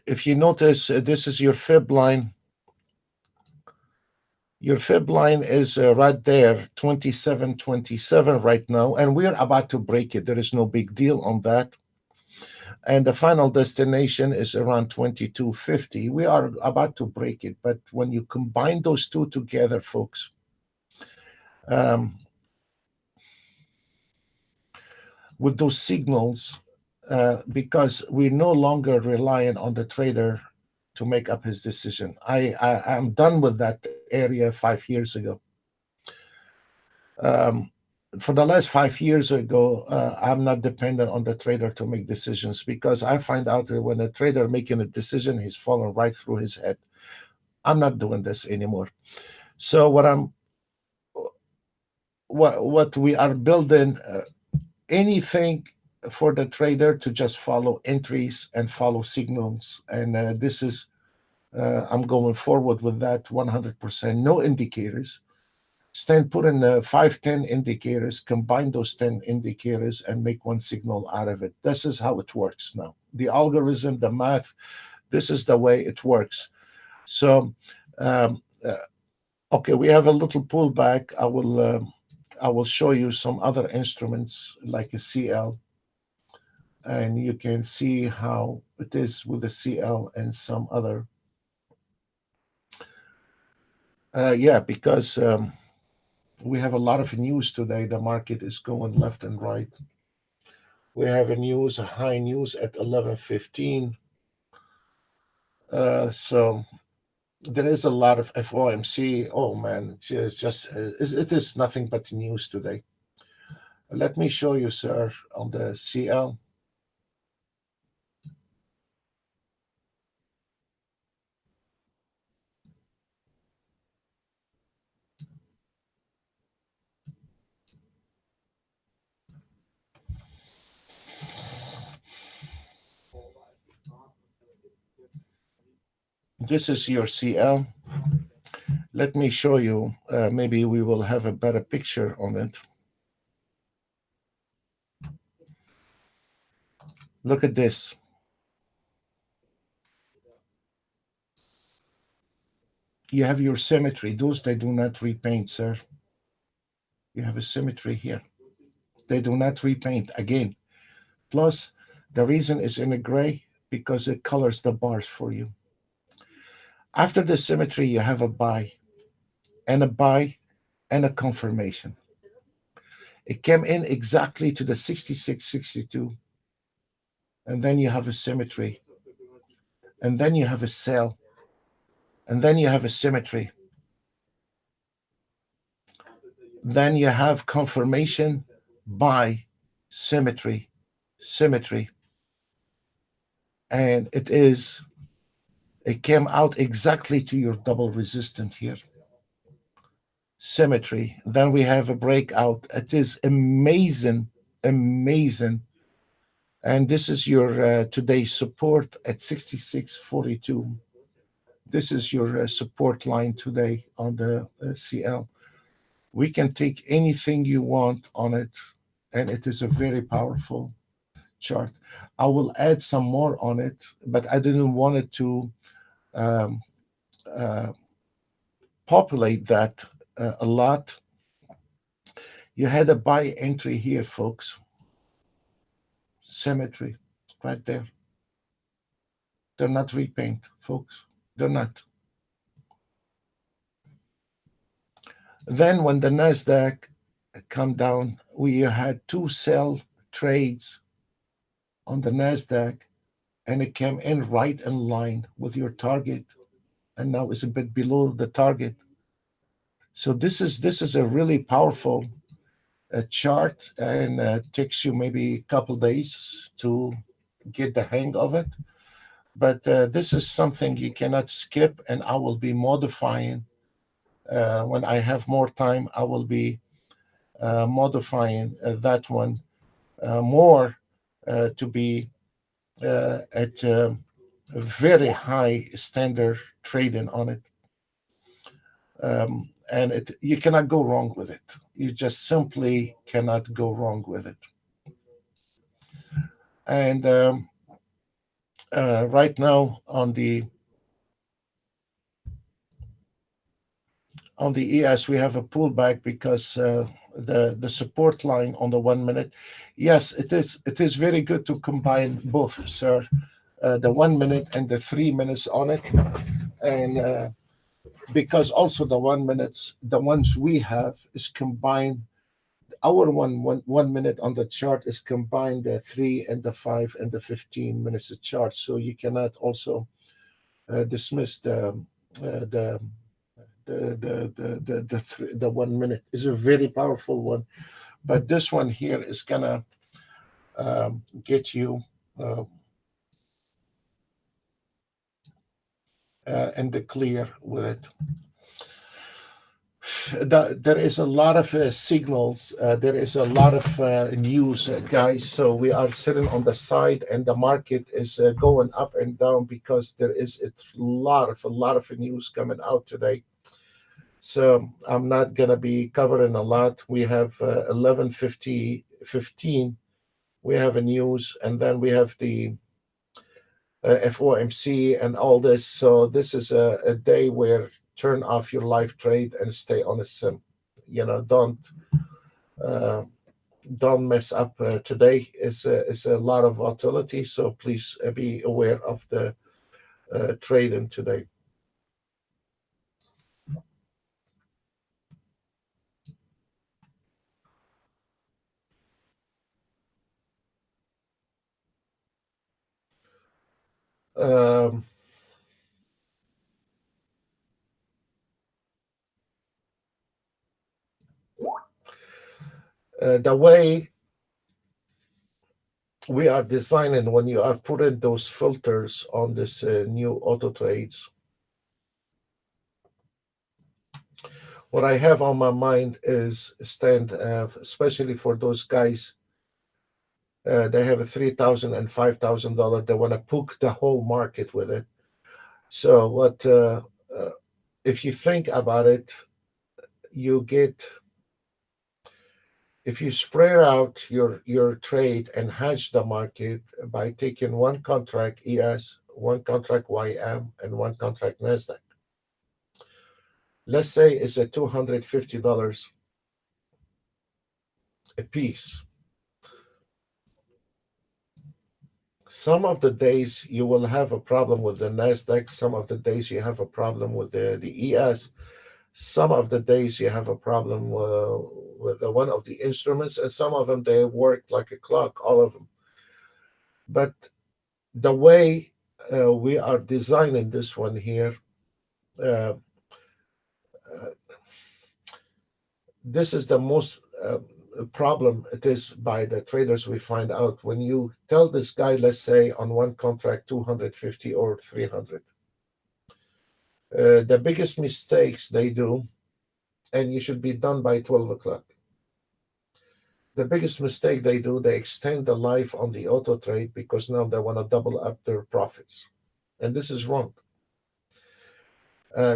if you notice, this is your fib line. Your fib line is right there, 27.27 right now, and we're about to break it. There is no big deal on that. And the final destination is around 22.50. We are about to break it. But when you combine those two together, folks, um, with those signals, because we're no longer relying on the trader to make up his decision. I'm done with that area 5 years ago. Um, for the last 5 years ago, I'm not dependent on the trader to make decisions, because I find out that when a trader making a decision, he's falling right through his head. I'm not doing this anymore. So what we are building, anything for the trader to just follow entries and follow signals, and this is I'm going forward with that 100%. No indicators. Stand put in 5, 10 indicators, combine those 10 indicators, and make one signal out of it. This is how it works now. The algorithm, the math, this is the way it works. So, um, uh, okay, we have a little pullback. I will show you some other instruments like a CL, and you can see how it is with the CL and some other. Yeah, because we have a lot of news today. The market is going left and right. We have a high news at 11:15. So there is a lot of FOMC. Oh man, it is nothing but news today. Let me show you, sir, on the CL. This is your CL. Let me show you. Maybe we will have a better picture on it. Look at this. You have your symmetry. Those they do not repaint, sir. You have a symmetry here. They do not repaint again. Plus, the reason is in a gray because it colors the bars for you. After the symmetry, you have a buy and a buy and a confirmation. It came in exactly to the 66.62, and then you have a symmetry, and then you have a sell, and then you have a symmetry. Then you have confirmation, buy, symmetry, symmetry. And it came out exactly to your double resistance here. Symmetry. Then we have a breakout. It is amazing, amazing. And this is your today's support at 66.42. This is your support line today on the CL. We can take anything you want on it, and it is a very powerful chart. I will add some more on it, but I didn't want it to um, uh, populate that a lot. You had a buy entry here, folks. Symmetry, right there. They're not repaint, folks. They're not. Then when the Nasdaq come down, we had two sell trades on the Nasdaq, and it came in right in line with your target, and now it's a bit below the target. So this is a really powerful chart, and takes you maybe a couple days to get the hang of it. But this is something you cannot skip, and I will be modifying when I have more time. I will be modifying that one more to be at a very high standard trading on it. And you cannot go wrong with it. You just simply cannot go wrong with it. And right now on the ES, we have a pullback because the support line on the 1 minute. Yes, it is very good to combine both, sir. The 1 minute and the 3 minutes on it, and because also the 1 minutes, the ones we have is combined. Our 1 minute on the chart is combined the 3 and the 5 and the 15 minutes of chart. So you cannot also dismiss the the 1 minute is a very powerful one, but this one here is gonna get you uh, in the clear with it. There is a lot of signals. There is a lot of news, guys. So we are sitting on the side, and the market is going up and down because there is a lot of news coming out today. So I'm not gonna be covering a lot. We have 11:15. We have a news, and then we have the FOMC and all this. So this is a day where turn off your live trade and stay on a sim. Uh, don't mess up. Today is a lot of volatility, so please be aware of the trading today. Um, the way we are designing when you are putting those filters on this new auto trades, what I have on my mind is stand, especially for those guys. They have a $3,000 and $5,000. They want to poke the whole market with it. So what? Uh, if you think about it, you get if you spread out your trade and hedge the market by taking one contract ES, one contract YM, and one contract Nasdaq. Let's say it's a $250 a piece. Some of the days you will have a problem with the Nasdaq. Some of the days you have a problem with the ES. Some of the days you have a problem with one of the instruments, and some of them they work like a clock, all of them. But the way we are designing this one here, uh, uh, this is the most problem it is by the traders. We find out when you tell this guy, let's say on one contract 250 or 300, the biggest mistakes they do, and you should be done by 12 o'clock. The biggest mistake they do, they extend the life on the auto trade because now they want to double up their profits. And this is wrong.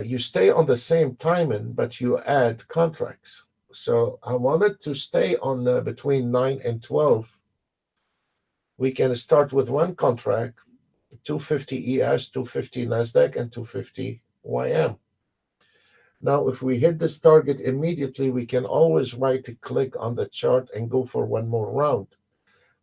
You stay on the same timing, but you add contracts. So I wanted to stay on between 9 and 12. We can start with one contract, 250 ES, 250 NASDAQ, and 250 YM. Now, if we hit this target immediately, we can always right click on the chart and go for one more round.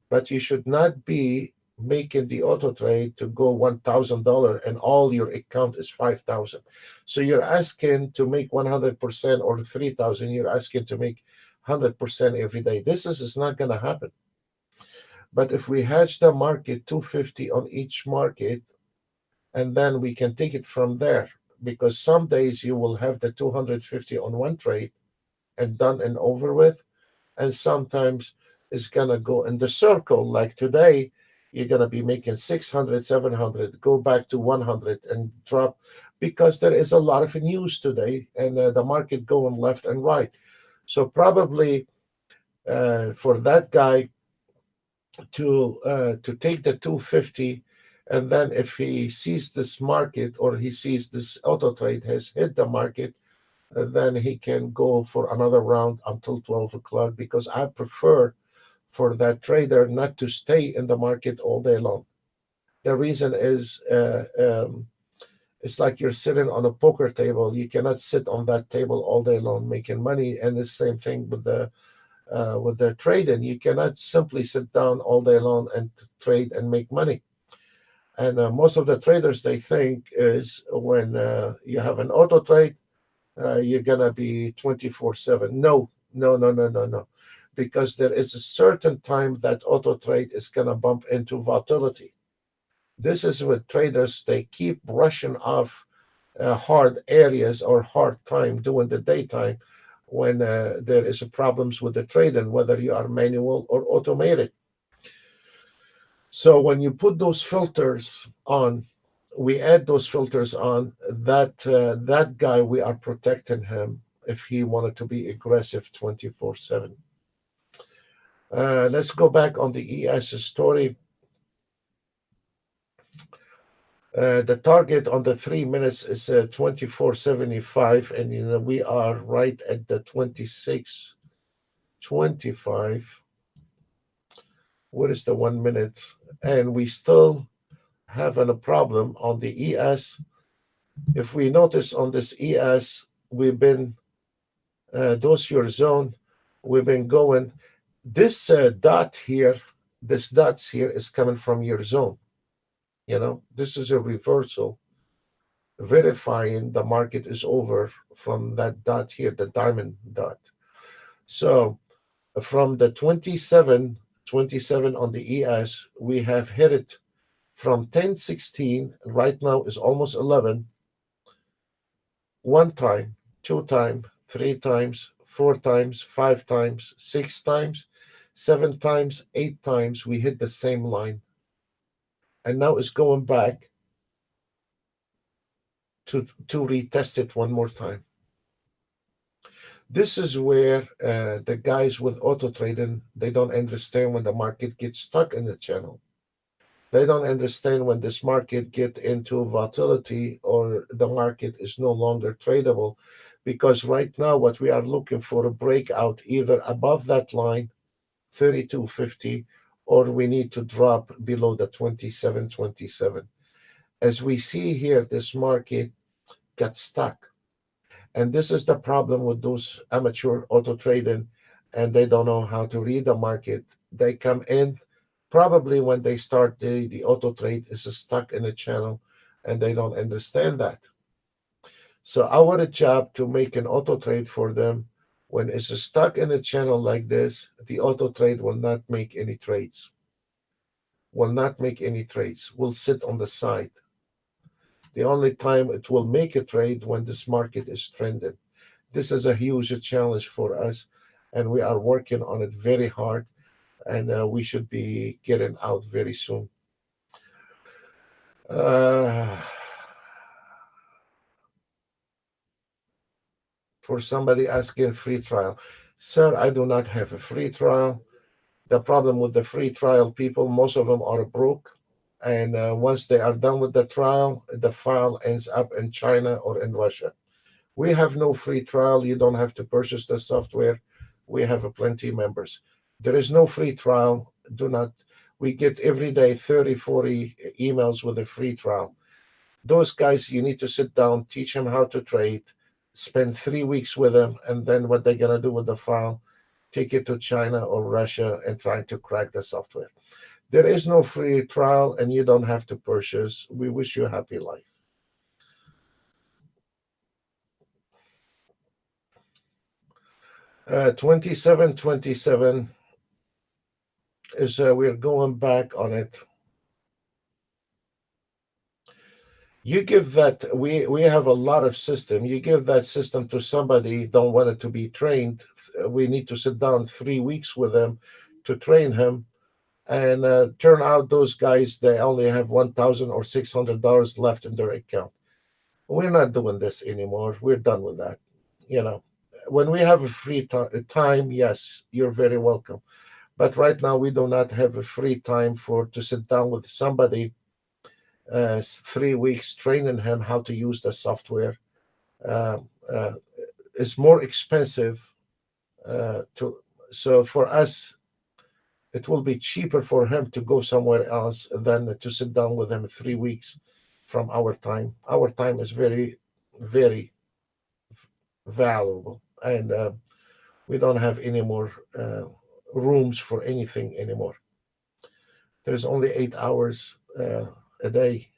But you should not be making the auto trade to go $1,000 and all your account is 5,000. So you're asking to make 100% or 3,000. You're asking to make 100% every day. This is not going to happen. But if we hedge the market 250 on each market, and then we can take it from there, because some days you will have the 250 on one trade and done and over with, and sometimes it's gonna go in the circle. Like today, you're gonna be making 600, 700, go back to 100 and drop, because there is a lot of news today, and the market going left and right. So probably for that guy to take the 250, and then if he sees this market, or he sees this auto trade has hit the market, then he can go for another round until 12 o'clock, because I prefer for that trader not to stay in the market all day long. The reason is it's like you're sitting on a poker table. You cannot sit on that table all day long making money. And the same thing with the trading. You cannot simply sit down all day long and trade and make money. And most of the traders, they think is when you have an auto trade, you're gonna be 24/7. No, no, no, no, no, no, because there is a certain time that auto trade is gonna bump into volatility. This is with traders, they keep rushing off hard areas or hard time during the daytime when there is problems with the trading, whether you are manual or automated. So when you put those filters on, we add those filters on, that guy, we are protecting him if he wanted to be aggressive 24/7. Let's go back on the ES story. The target on the 3 minutes is 24.75, and we are right at the 26.25. What is the 1 minute? And we still having a problem on the ES. If we notice on this ES, we've been those your zone, we've been going. This dot here, this dots here is coming from your zone. This is a reversal, verifying the market is over from that dot here, the diamond dot. So from the 27 on the ES, we have hit it from 10.16. Right now is almost 11. One time, two times, three times, four times, five times, six times, seven times, eight times. We hit the same line. And now it's going back to retest it one more time. This is where the guys with auto trading, they don't understand when the market gets stuck in the channel. They don't understand when this market get into volatility or the market is no longer tradable, because right now what we are looking for a breakout either above that line 32.50, or we need to drop below the 27.27. As we see here, this market got stuck. And this is the problem with those amateur auto trading, and they don't know how to read the market. They come in probably when they start the auto trade is stuck in a channel, and they don't understand that. So our job to make an auto trade for them, when it's stuck in a channel like this, the auto trade will not make any trades. Will not make any trades. Will sit on the side. The only time it will make a trade when this market is trending. This is a huge challenge for us, and we are working on it very hard, and we should be getting out very soon. Uh, for somebody asking free trial, sir, I do not have a free trial. The problem with the free trial people, most of them are broke, and once they are done with the trial, the file ends up in China or in Russia. We have no free trial. You don't have to purchase the software. We have a plenty members. There is no free trial. Do not. We get every day 30, 40 emails with a free trial. Those guys, you need to sit down, teach them how to trade, spend 3 weeks with them, and then what they're going to do with the file, take it to China or Russia and try to crack the software. There is no free trial, and you don't have to purchase. We wish you a happy life. 27.27. is we're going back on it. You give that we have a lot of system. You give that system to somebody don't want it to be trained. We need to sit down 3 weeks with them to train him, and turn out those guys they only have $1,000 or $600 left in their account. We're not doing this anymore. We're done with that. You know, when we have a free time, yes, you're very welcome. But right now, we do not have a free time for to sit down with somebody 3 weeks training him how to use the software. Uh, uh, it's more expensive to so for us it will be cheaper for him to go somewhere else than to sit down with him 3 weeks from our time. Our time is very, very valuable, and we don't have any more rooms for anything anymore. There's only 8 hours a day.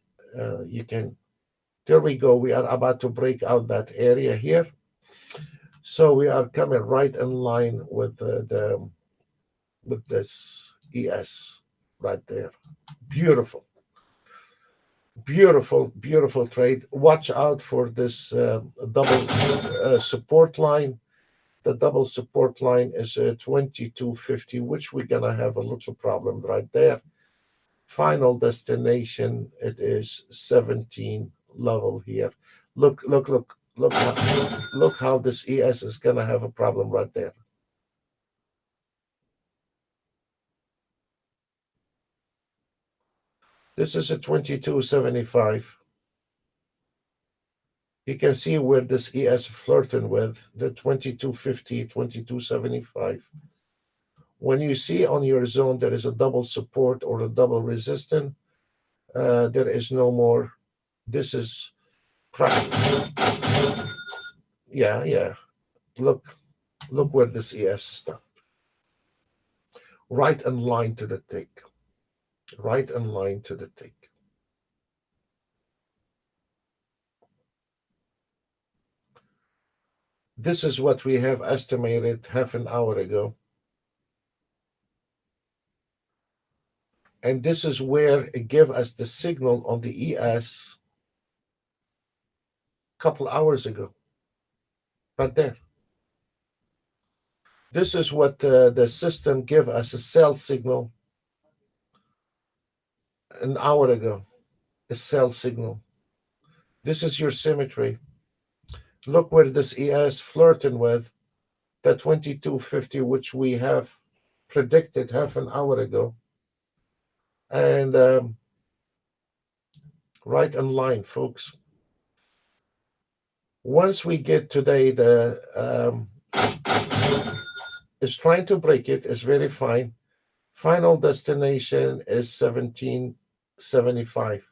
You can. There we go. We are about to break out that area here. So we are coming right in line with the with this ES right there. Beautiful, beautiful, beautiful trade. Watch out for this double support line. The double support line is 2250, which we're gonna have a little problem right there. Final destination, it is 17 level here. Look, look, look, look how this ES is gonna have a problem right there. This is a 2275. You can see where this ES flirting with the 2250, 2275. When you see on your zone there is a double support or a double resistance, there is no more. This is practice. Yeah, yeah. Look, look where this ES stopped. Right in line to the tick. Right in line to the tick. This is what we have estimated half an hour ago. And this is where it gave us the signal on the ES a couple hours ago. Right there. This is what the system gave us a sell signal an hour ago. A sell signal. This is your symmetry. Look where this ES flirting with the 2250, which we have predicted half an hour ago. And right in line, folks. Once we get today, the is trying to break it, is very fine. Final destination is 1775.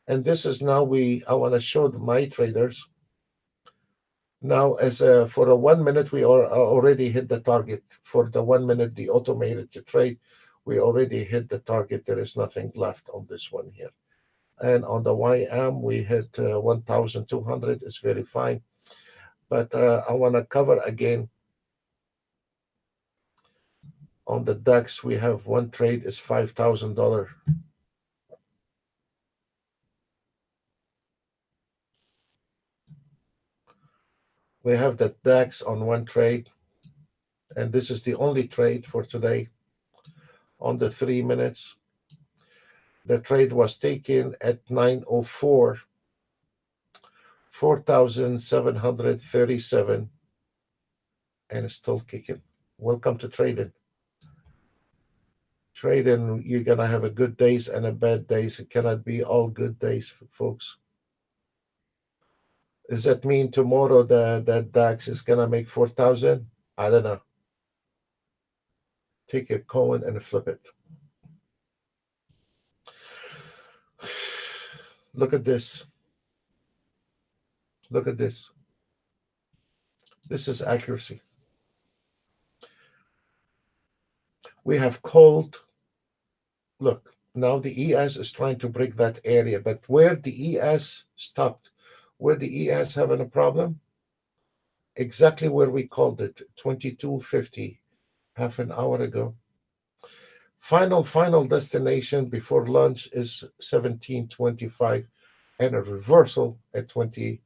And this is now I want to show my traders. Now, as for a 1 minute, we are already hit the target. For the 1 minute, the automated to trade, we already hit the target. There is nothing left on this one here. And on the YM, we hit 1,200. It's very fine. But I want to cover again. On the DAX, we have one trade is $5,000. We have the DAX on one trade, and this is the only trade for today. On the 3 minutes, the trade was taken at 9:04, 4,737, and it's still kicking. Welcome to trading. Trading, you're gonna have a good days and a bad days. It cannot be all good days, folks. Does that mean tomorrow that DAX is gonna make 4,000? I don't know. Take a coin and flip it. Look at this. Look at this. This is accuracy. We have called. Look, now the ES is trying to break that area, but where the ES stopped, where the ES having a problem, exactly where we called it, 2250, half an hour ago. Final destination before lunch is 1725, and a reversal at 27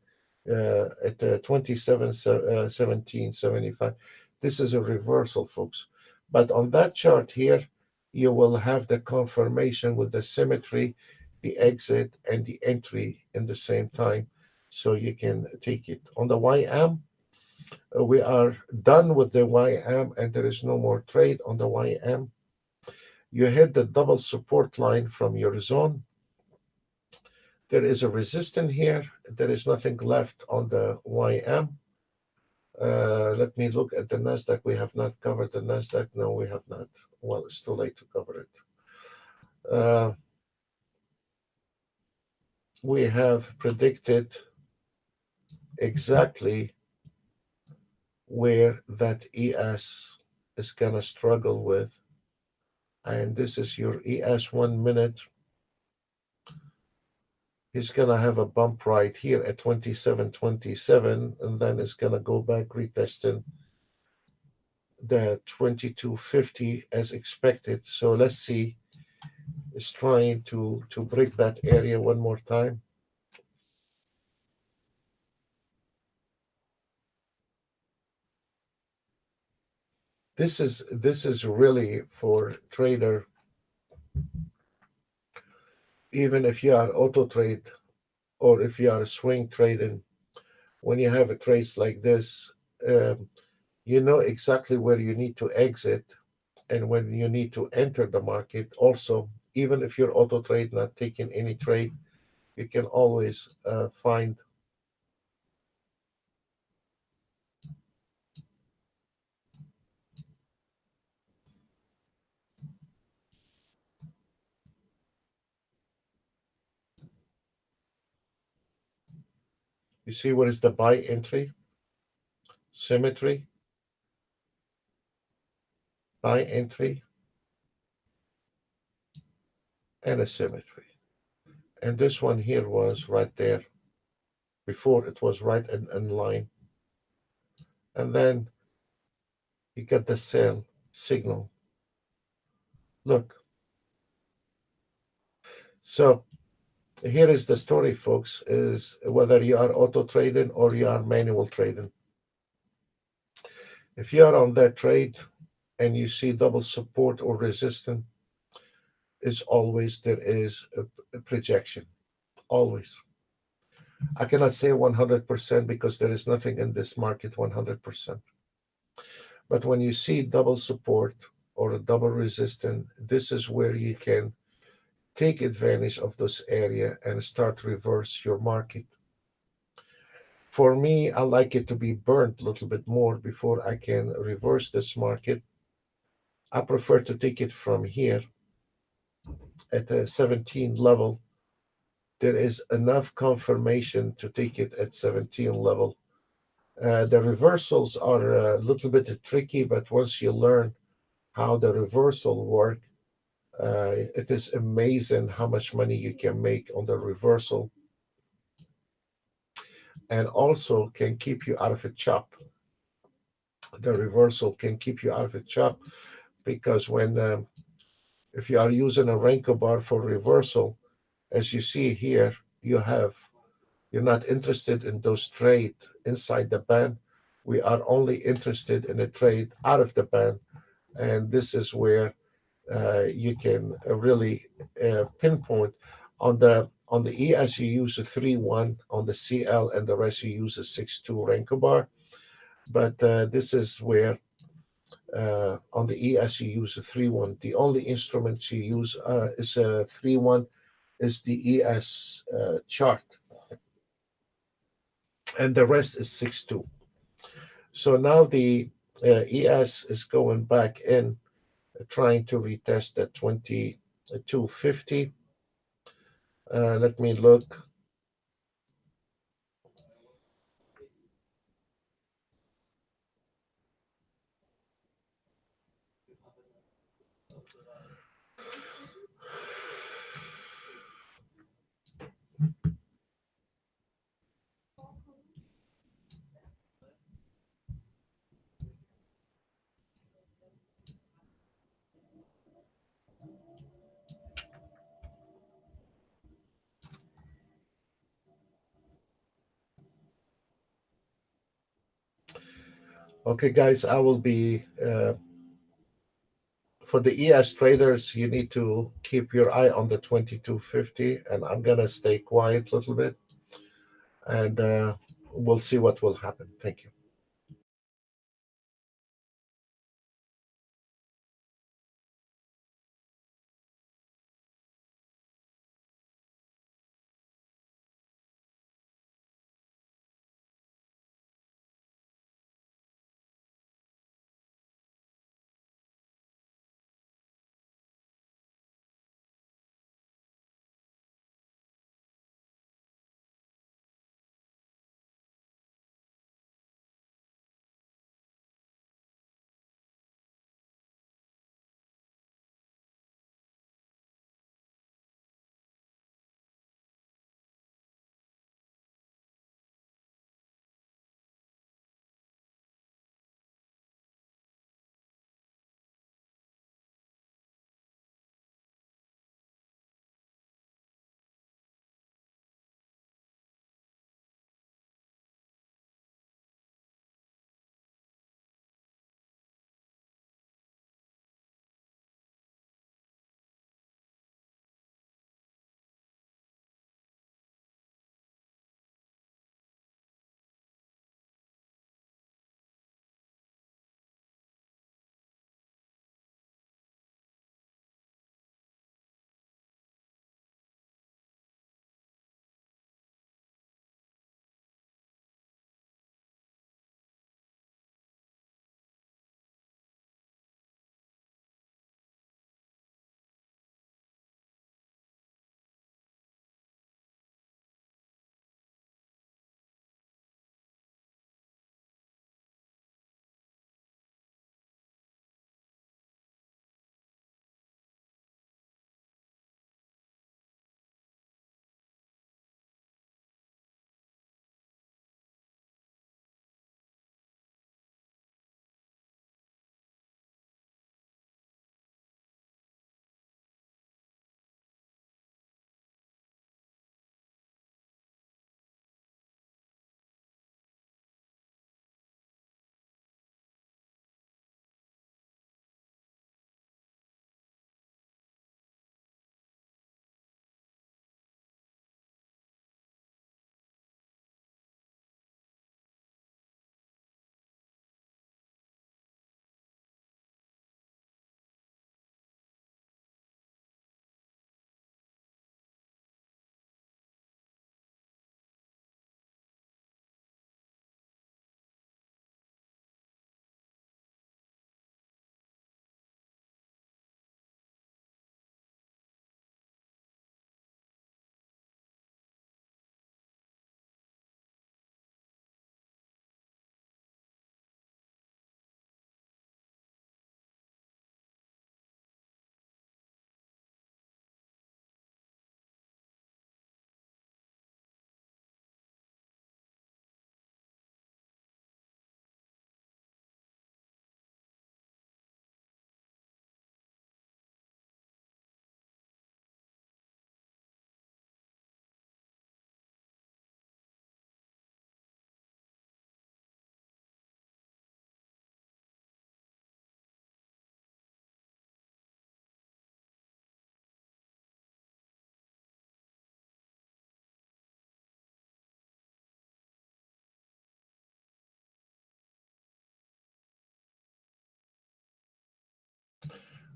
1775. This is a reversal, folks. But on that chart here, you will have the confirmation with the symmetry, the exit, and the entry in the same time, so you can take it. On the YM, we are done with the YM, and there is no more trade on the YM. You hit the double support line from your zone. There is a resistance here. There is nothing left on the YM. Let me look at the Nasdaq. We have not covered the Nasdaq. No, we have not. Well, it's too late to cover it. We have predicted exactly where that ES is going to struggle with. And this is your ES 1 minute. He's going to have a bump right here at 27.27, and then it's going to go back retesting the 2250 as expected. So let's see. It's trying to break that area one more time. This is really for trader. Even if you are auto trade or if you are swing trading, when you have a trades like this, you know exactly where you need to exit and when you need to enter the market. Also, even if you're auto trade not taking any trade, you can always find. You see what is the buy entry, symmetry, buy entry, and a symmetry. And this one here was right there. Before it was right in line. And then you get the sell signal. Look. So here is the story, folks, is whether you are auto trading or you are manual trading. If you are on that trade and you see double support or resistance, is always there is a projection. Always. I cannot say 100% because there is nothing in this market 100%. But when you see double support or a double resistance, this is where you can take advantage of this area and start reverse your market. For me, I like it to be burnt a little bit more before I can reverse this market. I prefer to take it from here at the 17 level. There is enough confirmation to take it at 17 level. The reversals are a little bit tricky, but once you learn how the reversal work, it is amazing how much money you can make on the reversal, and also can keep you out of a chop. The reversal can keep you out of a chop because when if you are using a Renko bar for reversal, as you see here, you're not interested in those trade inside the band. We are only interested in a trade out of the band, and this is where you can really pinpoint on the ES you use a 3-1, on the CL and the rest you use a 6-2 Renko bar. But this is where on the ES you use a 3-1. The only instrument you use is a 3-1 is the ES chart, and the rest is 6-2. So now the ES is going back in, trying to retest at 2250. Let me look. Okay, guys, I will be for the ES traders. You need to keep your eye on the 2250, and I'm gonna stay quiet a little bit, and we'll see what will happen. Thank you.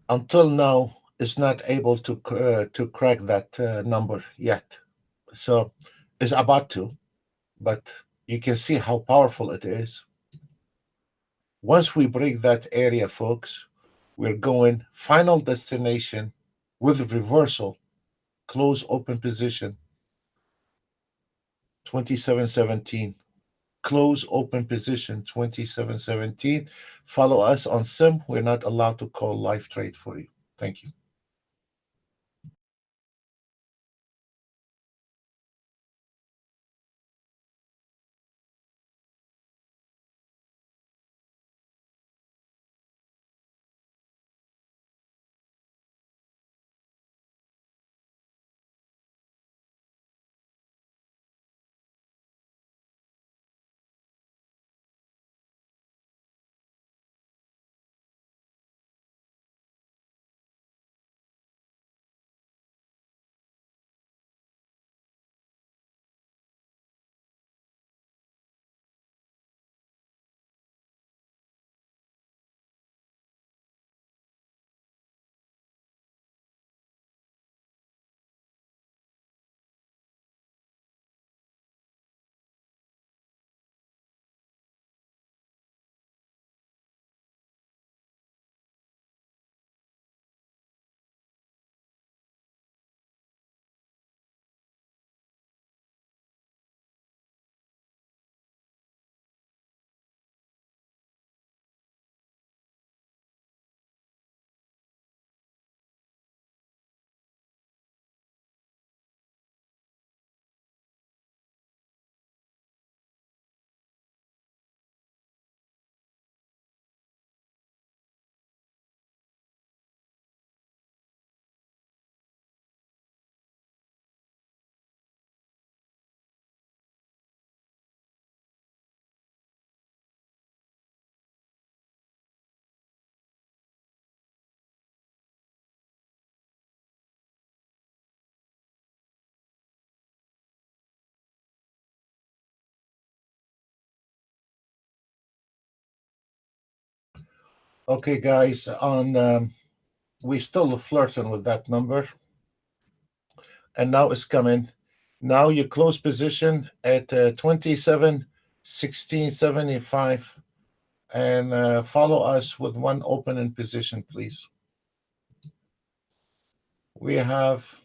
Until now, is not able to crack that number yet. So is about to, but you can see how powerful it is. Once we break that area, folks, we're going final destination with reversal, close open position 2717. Close open position 2717. Follow us on SIM. We're not allowed to call live trade for you. Thank you. Okay, guys, on we still flirting with that number, and now it's coming. Now you close position at 27.1675, and follow us with one opening position, please. We have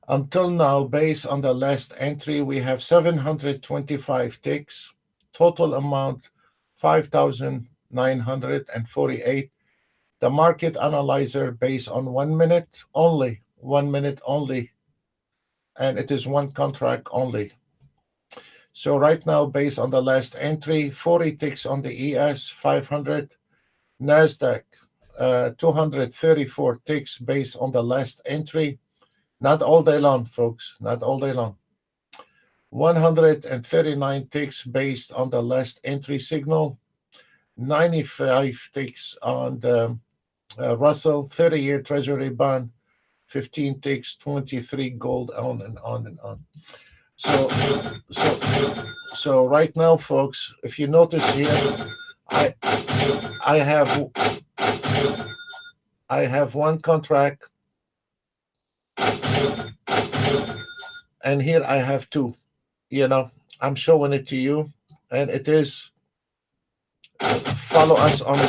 until now, based on the last entry, we have 725 ticks. Total amount 5,948. The market analyzer based on 1 minute only, 1 minute only, and it is one contract only. So right now, based on the last entry, 40 ticks on the ES 500, NASDAQ 234 ticks based on the last entry. Not all day long, folks, not all day long. 139 ticks based on the last entry signal, 95 ticks on the Russell 30-year Treasury bond, 15 ticks, 23 gold, on and on and on. So, so, so right now, folks, if you notice here, I I have I have one contract, and here I have two. I'm showing it to you, and it is follow us on a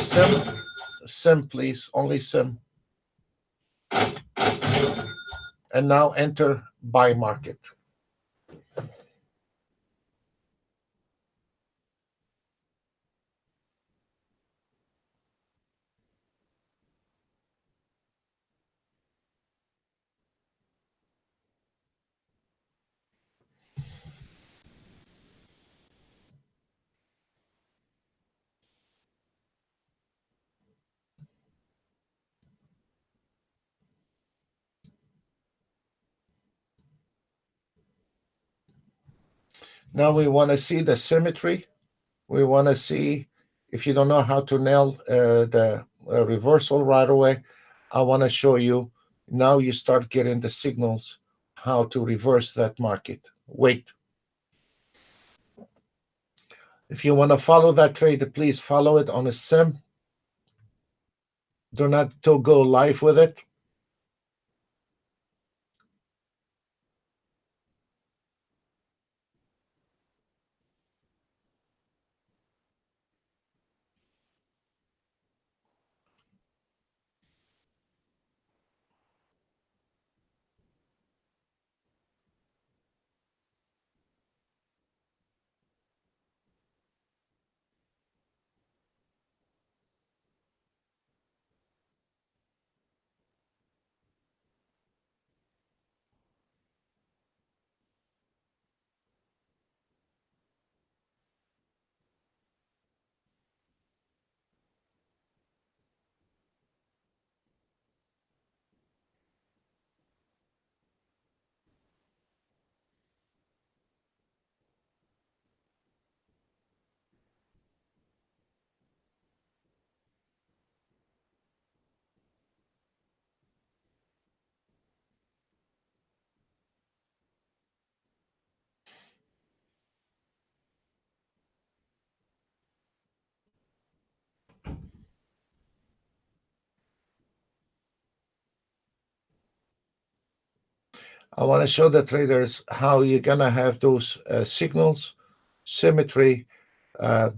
sim, please, only sim, and now enter buy market. Now we want to see the symmetry. We want to see, if you don't know how to nail the reversal right away, I want to show you. Now you start getting the signals how to reverse that market. Wait. If you want to follow that trade, please follow it on a sim. Do not to go live with it. I want to show the traders how you're gonna have those signals, symmetry, uh,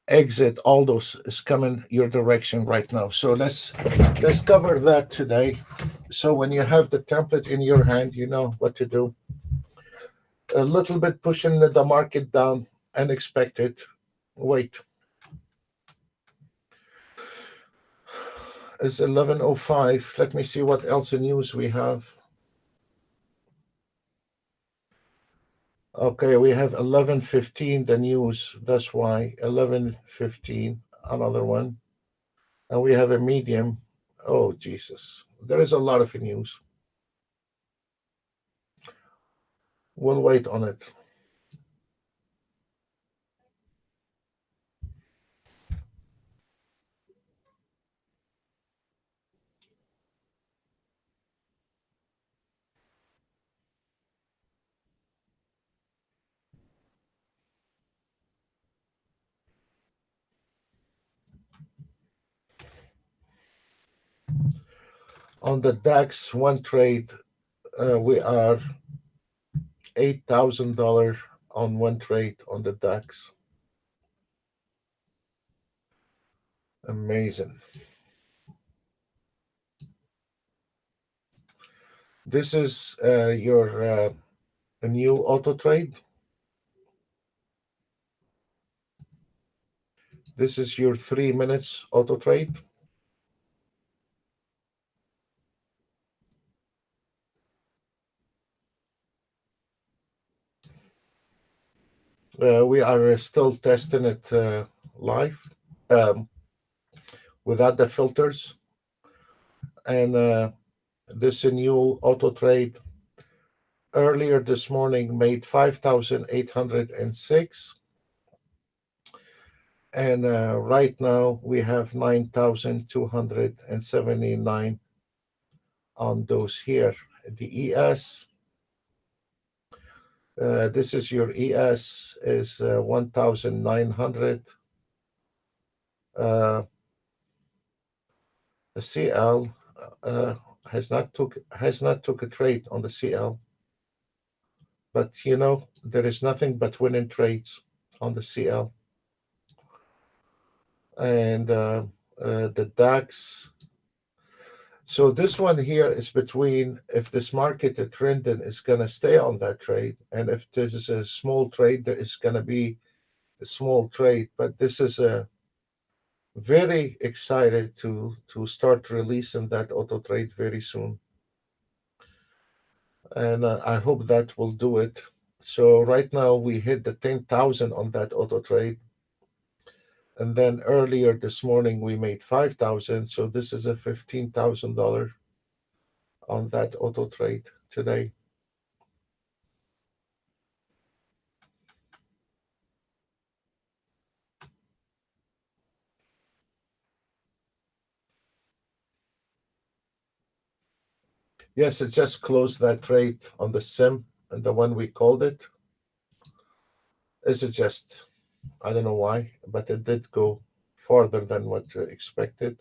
exit. All those is coming your direction right now. So let's cover that today. So when you have the template in your hand, you know what to do. A little bit pushing the market down, unexpected. Wait, it's 11:05. Let me see what else in news we have. Okay, we have 11:15, the news. That's why 11:15, another one. and we have a medium. Oh, Jesus. There is a lot of news. We'll wait on it. On the DAX, one trade, we are $8,000 on one trade on the DAX. Amazing. This is your new auto trade. This is your 3 minutes auto trade. We are still testing it live um, without the filters. And this new auto trade earlier this morning made 5,806. And right now we have 9,279 on those here. The ES, this is your ES, is 1,900. The CL has not took a trade on the CL, but there is nothing but winning trades on the CL. And the DAX. So this one here is between if this market the trending is going to stay on that trade, and if this is a small trade, there is going to be a small trade. But this is a very excited to start releasing that auto trade very soon, and I hope that will do it. So right now we hit the 10,000 on that auto trade, and then earlier this morning we made 5,000. So this is a $15,000 on that auto trade today. Yes, it just closed that trade on the sim, and the one we called it. Is it just, I don't know why, but it did go farther than what expected.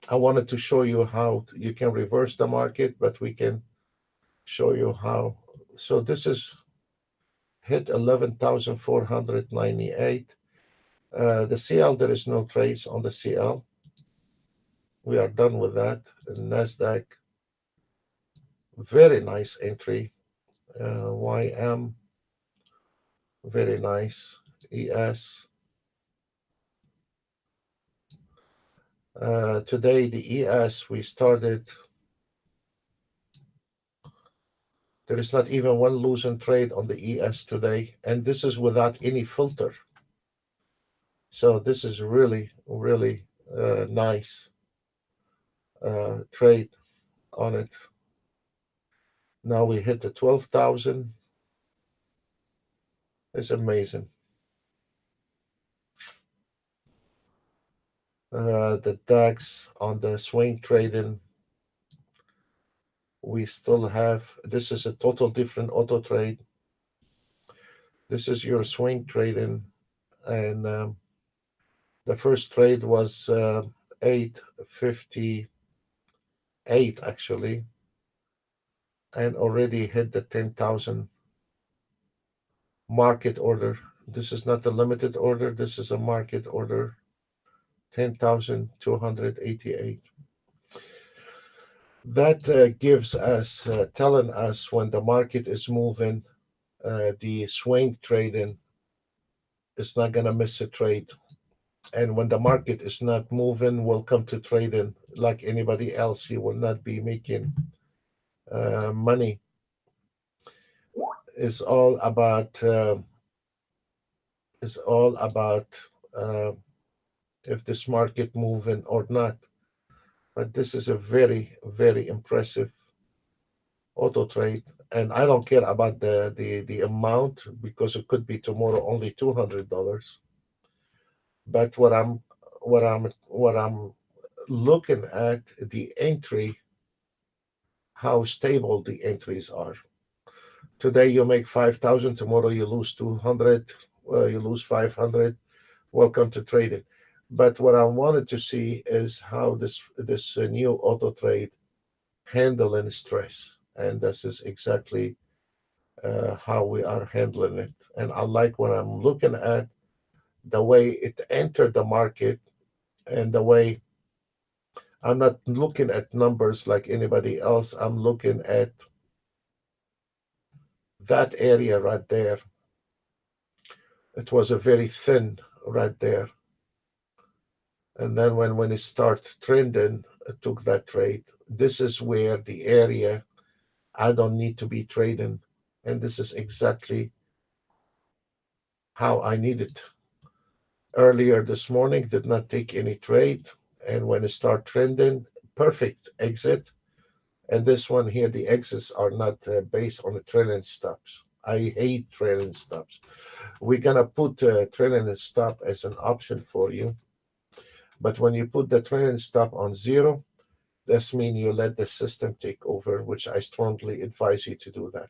I wanted to show you how you can reverse the market, but we can show you how. So this is hit 11,498. The CL, there is no trace on the CL. We are done with that. And NASDAQ, very nice entry. YM, very nice. ES. Today, the ES, we started, there is not even one losing trade on the ES today. And this is without any filter. So this is really, really nice trade on it. Now we hit the 12,000. It's amazing. The DAX on the swing trading, we still have, this is a total different auto trade. This is your swing trading, and the first trade was 858 actually, and already hit the 10,000 market order. This is not a limited order, this is a market order, 10,288. That gives us, telling us when the market is moving, the swing trading is not going to miss a trade. And when the market is not moving, we'll come to trading like anybody else. You will not be making money. It's all about is all about uh, if this market moving or not. But this is a very, very impressive auto trade. And I don't care about the amount because it could be tomorrow only $200. But what I'm looking at the entry, how stable the entries are. Today you make 5,000, tomorrow you lose 200, you lose 500. Welcome to trading. But what I wanted to see is how this new auto trade handling stress, and this is exactly how we are handling it. And I like when I'm looking at the way it entered the market and the way I'm not looking at numbers like anybody else. I'm looking at that area right there. It was a very thin right there. And then when it started trending, I took that trade. This is where the area I don't need to be trading. And this is exactly how I need it. Earlier this morning, did not take any trade. And when it start trending, perfect exit. And this one here, the exits are not based on the trailing stops. I hate trailing stops. We're gonna put trailing stop as an option for you. But when you put the trailing stop on zero, this means you let the system take over, which I strongly advise you to do that.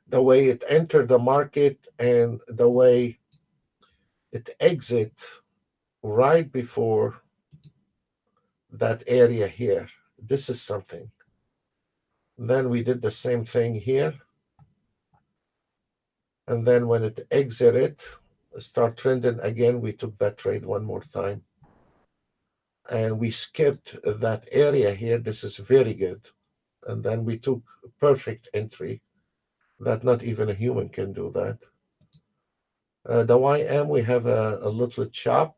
The way it entered the market and the way it exit right before that area here. This is something. Then we did the same thing here. And then when it exited, start trending again, we took that trade one more time. And we skipped that area here. This is very good. And then we took perfect entry that not even a human can do that. The YM, we have a little chop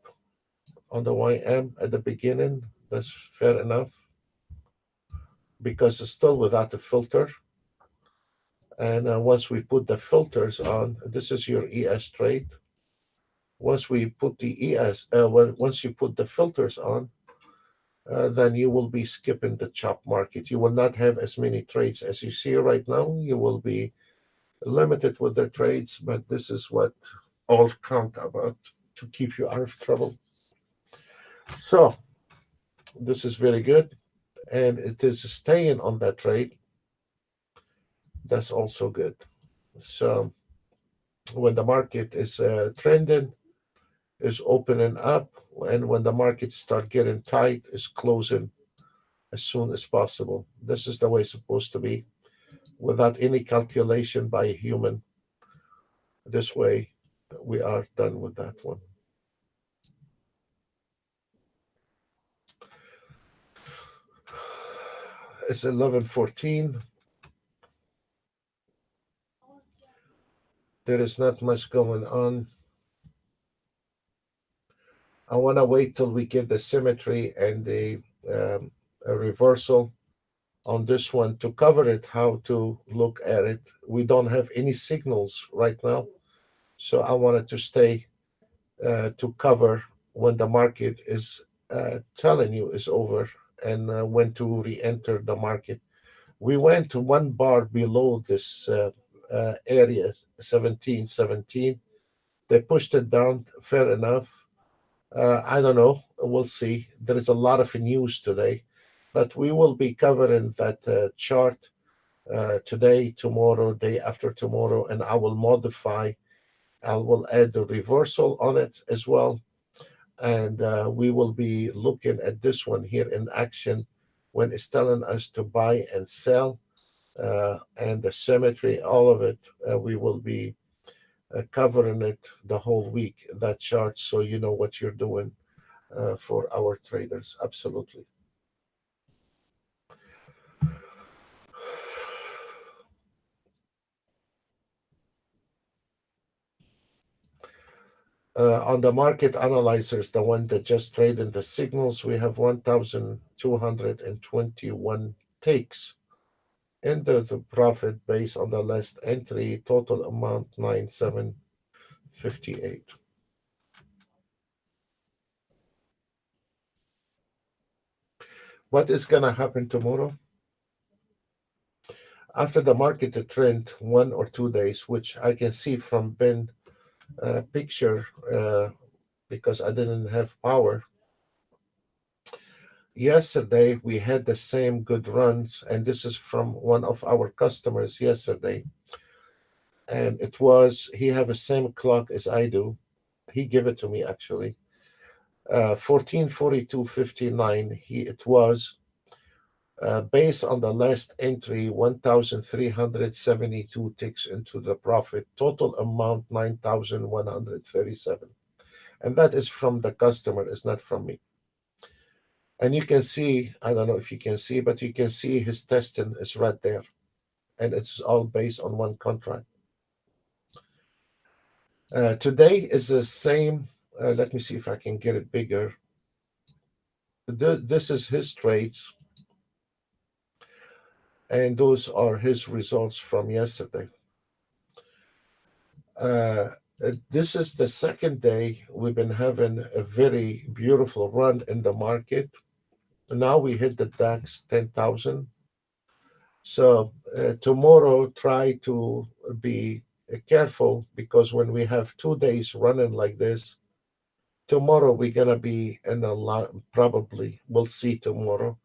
on the YM at the beginning. That's fair enough because it's still without a filter. And once we put the filters on, this is your ES trade. Once we put the ES, once you put the filters on, then you will be skipping the chop market. You will not have as many trades as you see right now. You will be limited with the trades, but this is what all count about to keep you out of trouble. So this is very good, and it is staying on that trade. That's also good. So when the market is trending, is opening up, and when the markets start getting tight, is closing as soon as possible. This is the way it's supposed to be, without any calculation by a human. This way, we are done with that one. It's 11:14. There is not much going on. I want to wait till we get the symmetry and the reversal on this one to cover it, how to look at it. We don't have any signals right now. So I wanted to stay to cover when the market is telling you is over and when to re-enter the market. We went to one bar below this area, 1717. They pushed it down, fair enough. I don't know. We'll see. There is a lot of news today, but we will be covering that chart today, tomorrow, day after tomorrow, and I will modify. I will add the reversal on it as well, and we will be looking at this one here in action when it's telling us to buy and sell, and the symmetry, all of it. We will be covering it the whole week, that chart, so you know what you're doing for our traders. Absolutely. On the market analyzers, the one that just traded the signals, we have 1,221 takes. And the profit based on the last entry, total amount 9,700. 58. What is going to happen tomorrow? After the market trend 1 or 2 days, which I can see from Ben picture because I didn't have power. Yesterday we had the same good runs, and this is from one of our customers yesterday. And it was he have the same clock as I do. He gave it to me actually. 1442.59. It was based on the last entry, 1,372 ticks into the profit. Total amount 9,137, and that is from the customer. It's not from me. And you can see, I don't know if you can see, but you can see his testing is right there, and it's all based on one contract. Today is the same. Let me see if I can get it bigger. This is his trades, and those are his results from yesterday. This is the second day we've been having a very beautiful run in the market. Now we hit the DAX 10,000. So tomorrow, try to be careful, because when we have 2 days running like this, tomorrow we're gonna be in a lot. Probably we'll see tomorrow.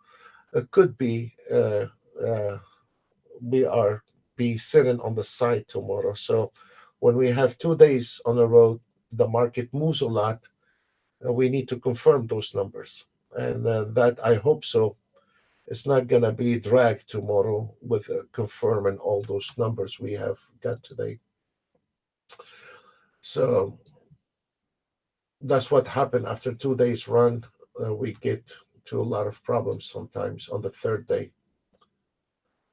It could be we are be sitting on the side tomorrow. So when we have 2 days on the road, the market moves a lot. We need to confirm those numbers, and that I hope so. It's not going to be dragged tomorrow with confirming all those numbers we have got today. So that's what happened after 2 days run. We get to a lot of problems sometimes on the third day.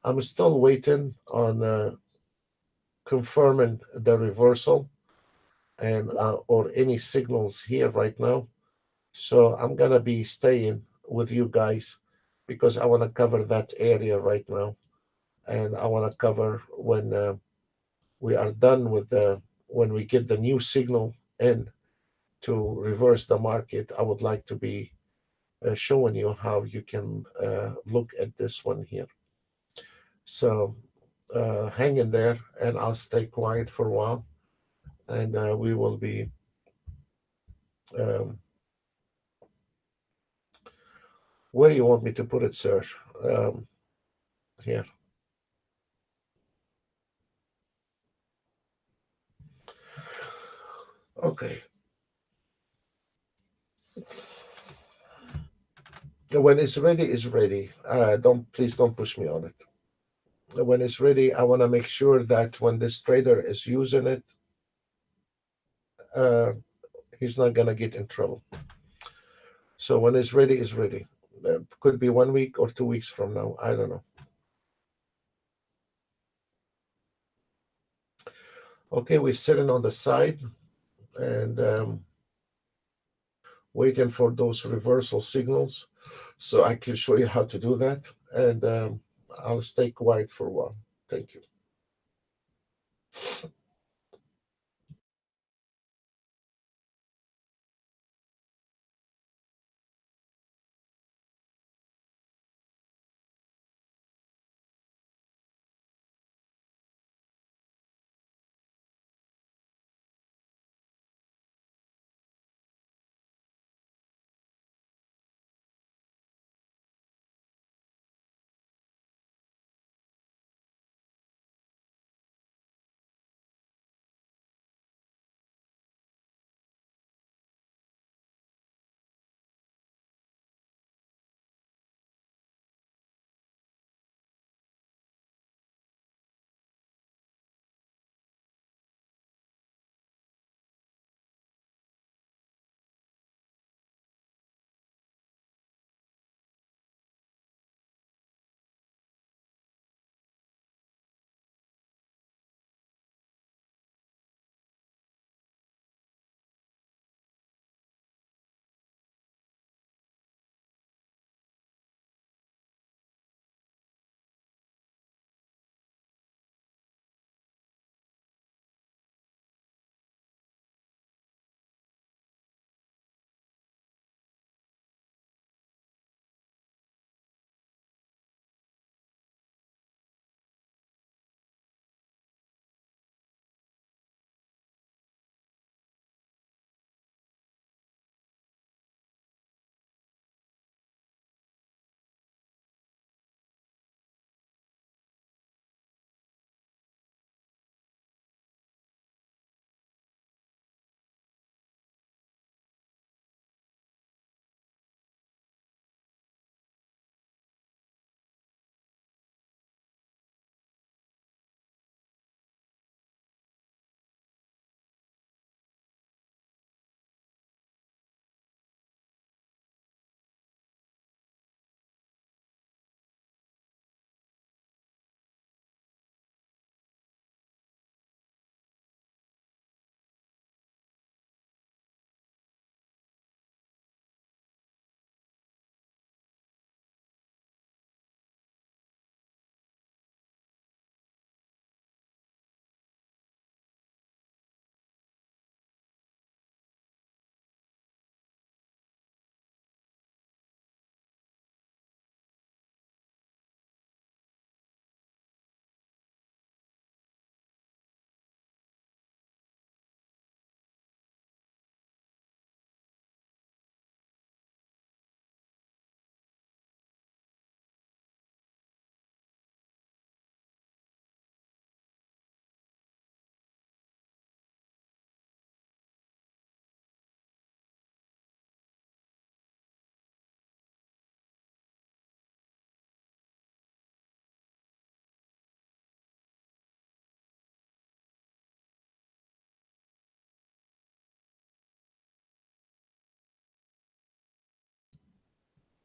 I'm still waiting on confirming the reversal and or any signals here right now. So I'm gonna be staying with you guys because I want to cover that area right now, and I want to cover when we are done with the when we get the new signal in to reverse the market. I would like to be showing you how you can look at this one here. So hang in there, and I'll stay quiet for a while, and we will be. Um, where do you want me to put it, sir? Um, Here. Okay. When it's ready, it's ready. Don't Please don't push me on it. When it's ready, I want to make sure that when this trader is using it, uh, he's not gonna get in trouble. So when it's ready, it's ready. Could be 1 week or 2 weeks from now. I don't know. Okay, we're sitting on the side and waiting for those reversal signals, so I can show you how to do that. And I'll stay quiet for a while. Thank you.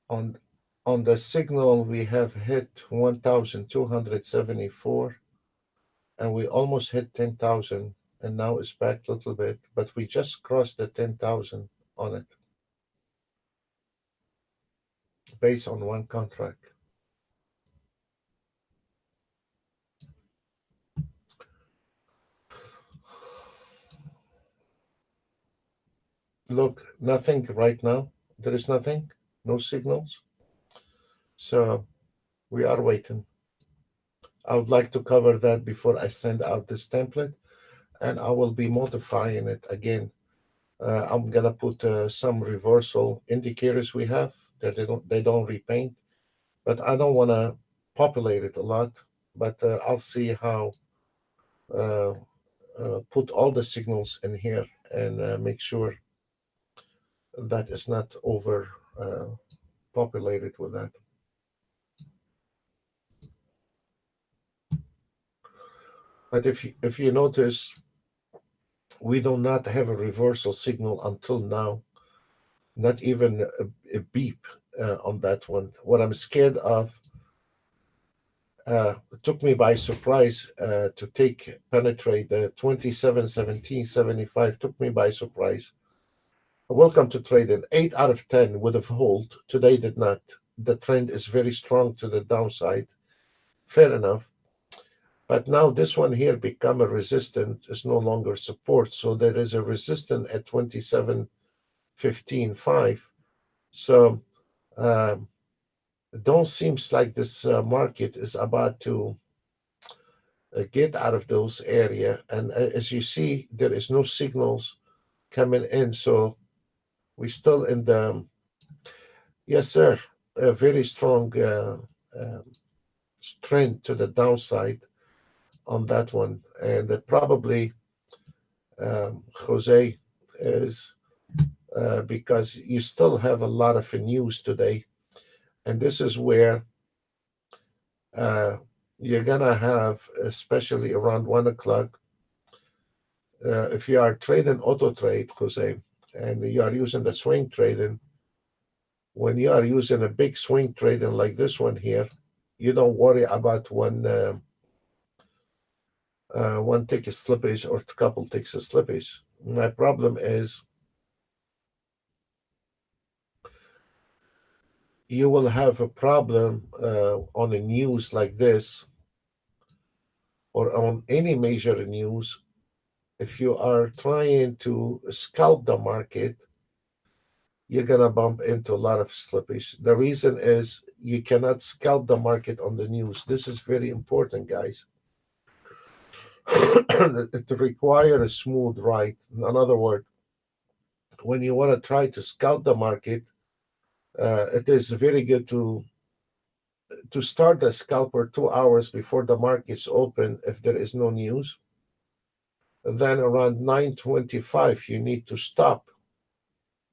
On on the signal, we have hit 1,274, and we almost hit 10,000, and now it's back a little bit, but we just crossed the 10,000 on it based on one contract. Look, nothing right now. There is nothing, no signals. So we are waiting. I would like to cover that before I send out this template, and I will be modifying it again. I'm gonna put some reversal indicators we have that they don't repaint, but I don't want to populate it a lot. But I'll see how uh, put all the signals in here and make sure that it's not over populated with that. But if you notice, we do not have a reversal signal until now, not even a beep on that one. What I'm scared of, it took me by surprise to take penetrate the 27 17 75 took me by surprise. Welcome to trading. 8 out of 10 would have hold. Today did not. The trend is very strong to the downside. Fair enough. But now this one here become a resistance, is no longer support. So there is a resistance at 27.15.5. So um, it don't seems like this market is about to get out of those area. And as you see, there is no signals coming in. So we still in the, yes, sir, a very strong uh, trend to the downside on that one. And probably, Jose, is because you still have a lot of news today. And this is where uh, you're going to have, especially around 1 o'clock, if you are trading auto trade, Jose, and you are using the swing trading, when you are using a big swing trading like this one here, you don't worry about one tick is slippage or a couple ticks of slippage. My problem is you will have a problem on a news like this or on any major news if you are trying to scalp the market. You're gonna bump into a lot of slippage. The reason is you cannot scalp the market on the news. This is very important, guys. It requires a smooth ride. In other words, when you want to try to scout the market, it is very good to start the scalper 2 hours before the markets open if there is no news. Then around 9:25, you need to stop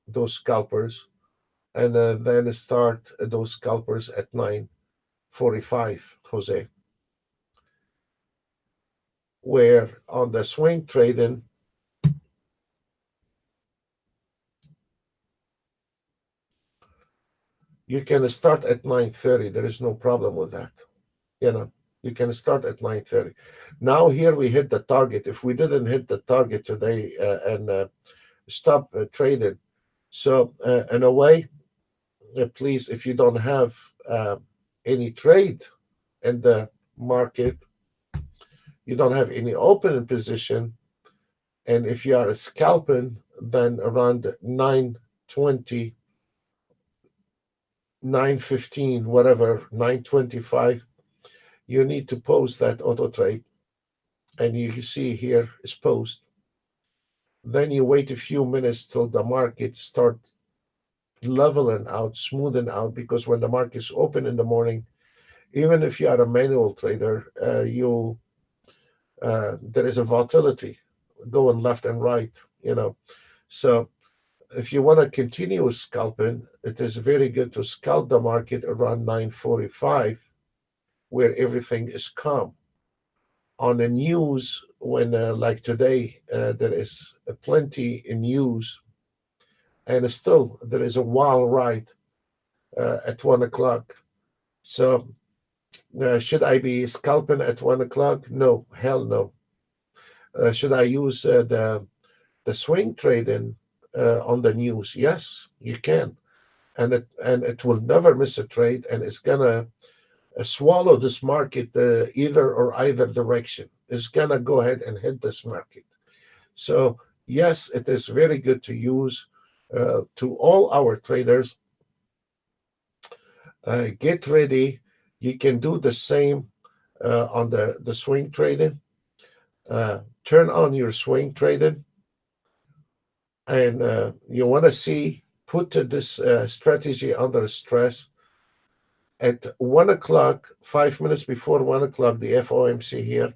those scalpers and then start those scalpers at 9:45, Jose. Where on the swing trading, you can start at 9:30. There is no problem with that. You know, you can start at 9:30. Now here we hit the target. If we didn't hit the target today and stop trading, so in a way, please, if you don't have any trade in the market, you don't have any opening position, and if you are scalping, then around 9:20, 9:15, whatever, 9:25, you need to post that auto trade, and you see here is post. Then you wait a few minutes till the market start leveling out, smoothing out, because when the markets open in the morning, even if you are a manual trader, you there is a volatility going left and right, you know. So if you want to continue scalping, it is very good to scalp the market around 9:45, where everything is calm. On the news, when like today, there is plenty in news, and still there is a wild ride. at 1 o'clock. So should I be scalping at 1 o'clock? No, hell no. Should I use the swing trading on the news? Yes, you can, and it will never miss a trade, and it's gonna swallow this market either direction. It's gonna go ahead and hit this market. So yes, it is very good to use to all our traders. Get ready. You can do the same on the swing trading. Turn on your swing trading, and you want to see put this strategy under stress at 1 o'clock, 5 minutes before 1 o'clock, the FOMC here.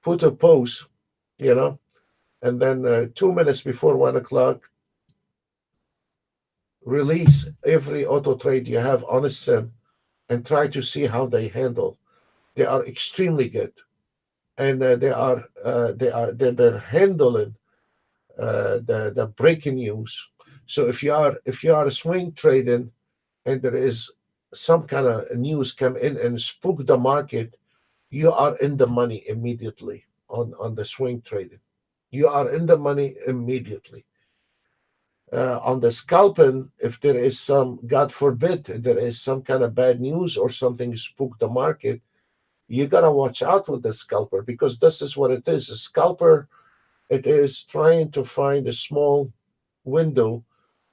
Put a pause, you know, and then 2 minutes before 1 o'clock, release every auto trade you have on a sim and try to see how they handle. They are extremely good, and they're handling the breaking news. So if you are swing trading and there is some kind of news come in and spook the market, you are in the money immediately on the swing trading. You are in the money immediately. On the scalping, if there is some, God forbid, there is some kind of bad news or something spook the market, you gotta watch out with the scalper, because this is what it is. A scalper, it is trying to find a small window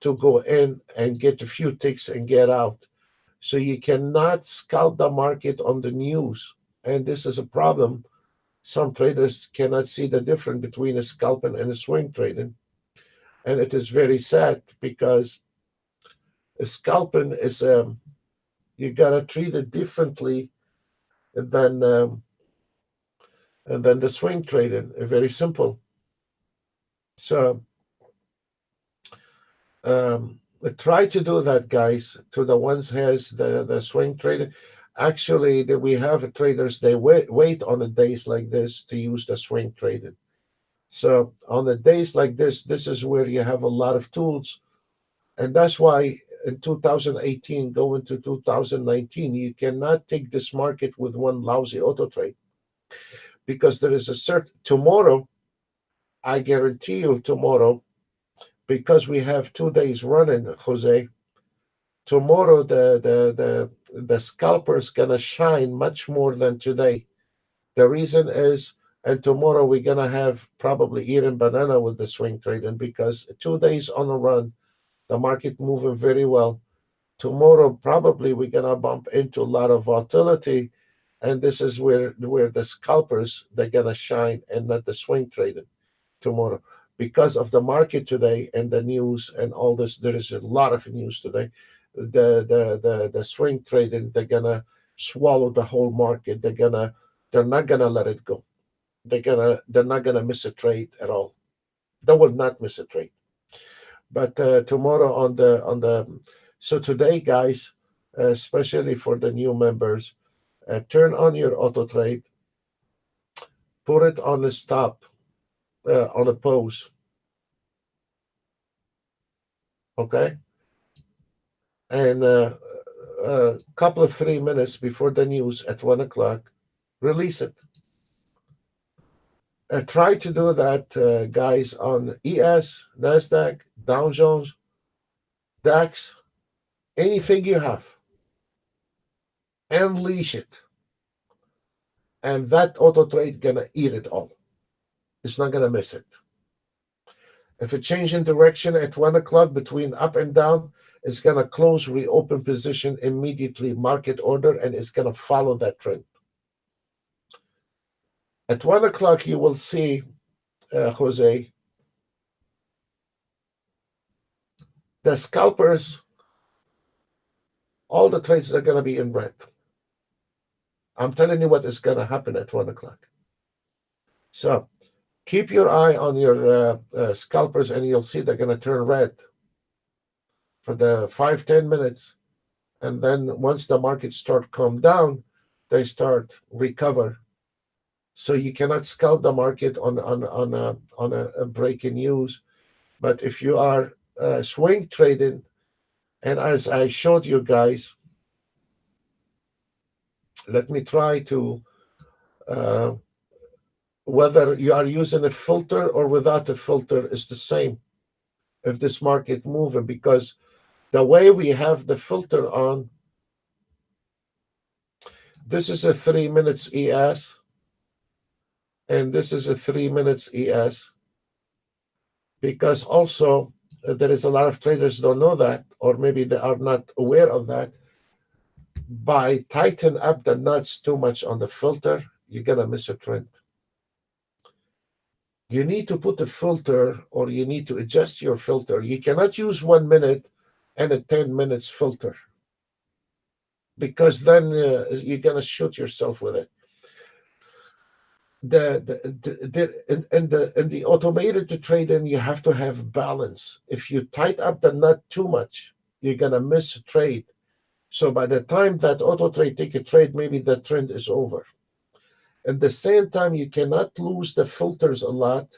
to go in and get a few ticks and get out. So you cannot scalp the market on the news. And this is a problem. Some traders cannot see the difference between a scalping and a swing trading. And it is very sad, because a scalping is you gotta treat it differently than the swing trading. Very simple. So try to do that, guys. To the ones has the swing trading. Actually, we have traders. They wait on the days like this to use the swing trading. So on the days like this is where you have a lot of tools, and that's why in 2018 going to 2019, you cannot take this market with one lousy auto trade, because there is a certain tomorrow. I guarantee you tomorrow, because we have 2 days running, Jose. Tomorrow the scalper's gonna shine much more than today. The reason is, and tomorrow we're gonna have probably eating banana with the swing trading, because 2 days on a run, the market moving very well. Tomorrow probably we're gonna bump into a lot of volatility, and this is where the scalpers, they're gonna shine, and not the swing trading tomorrow, because of the market today and the news and all this. There is a lot of news today. The swing trading, they're gonna swallow the whole market. They're not gonna let it go. They're not gonna miss a trade at all. They will not miss a trade. But tomorrow on the so today, guys, especially for the new members, turn on your auto trade, put it on the stop, on a pause. Okay, and a couple of 3 minutes before the news at 1 o'clock, release it. Try to do that, guys, on ES, NASDAQ, Dow Jones, DAX, anything you have. Unleash it. And that auto trade gonna eat it all. It's not gonna miss it. If it changes in direction at 1 o'clock between up and down, it's gonna close, reopen position immediately, market order, and it's gonna follow that trend. At 1 o'clock, you will see, Jose, the scalpers, all the trades are going to be in red. I'm telling you what is going to happen at 1 o'clock. So keep your eye on your scalpers, and you'll see they're going to turn red for the 5-10 minutes. And then once the markets start calm down, they start recover. So you cannot scalp the market on a breaking news. But if you are swing trading, And as I showed you guys, let me try to, uh, whether you are using a filter or without a filter is the same if this market moving, because the way we have the filter on, this is a 3 minutes ES, and this is a 3 minutes ES, because also there is a lot of traders don't know that, or maybe they are not aware of that. By tighten up the nuts too much on the filter, you're gonna miss a trend. You need to put a filter, or you need to adjust your filter. You cannot use 1 minute and a 10 minutes filter, because then you're gonna shoot yourself with it. In the automated trading, you have to have balance. If you tight up the nut too much, you're gonna miss a trade. So by the time that auto trade take a trade, maybe the trend is over. At the same time, you cannot lose the filters a lot,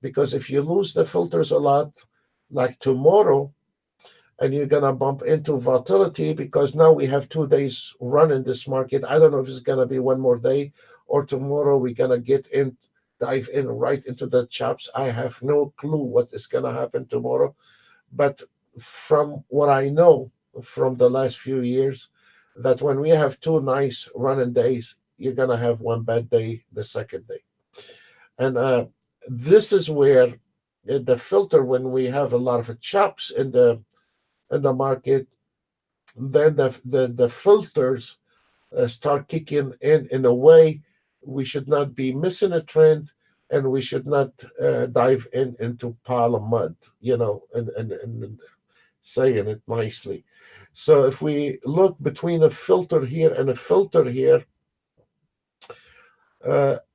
because if you lose the filters a lot, like tomorrow, and you're gonna bump into volatility, because now we have 2 days run in this market. I don't know if it's gonna be one more day, or tomorrow we're gonna dive in right into the chops. I have no clue what is gonna happen tomorrow, but from what I know from the last few years, that when we have two nice running days, you're gonna have one bad day the second day, and this is where the filter, when we have a lot of chops in the market, then the filters start kicking in a way we should not be missing a trend, and we should not dive into pile of mud, and saying it nicely. So if we look between a filter here and a filter here,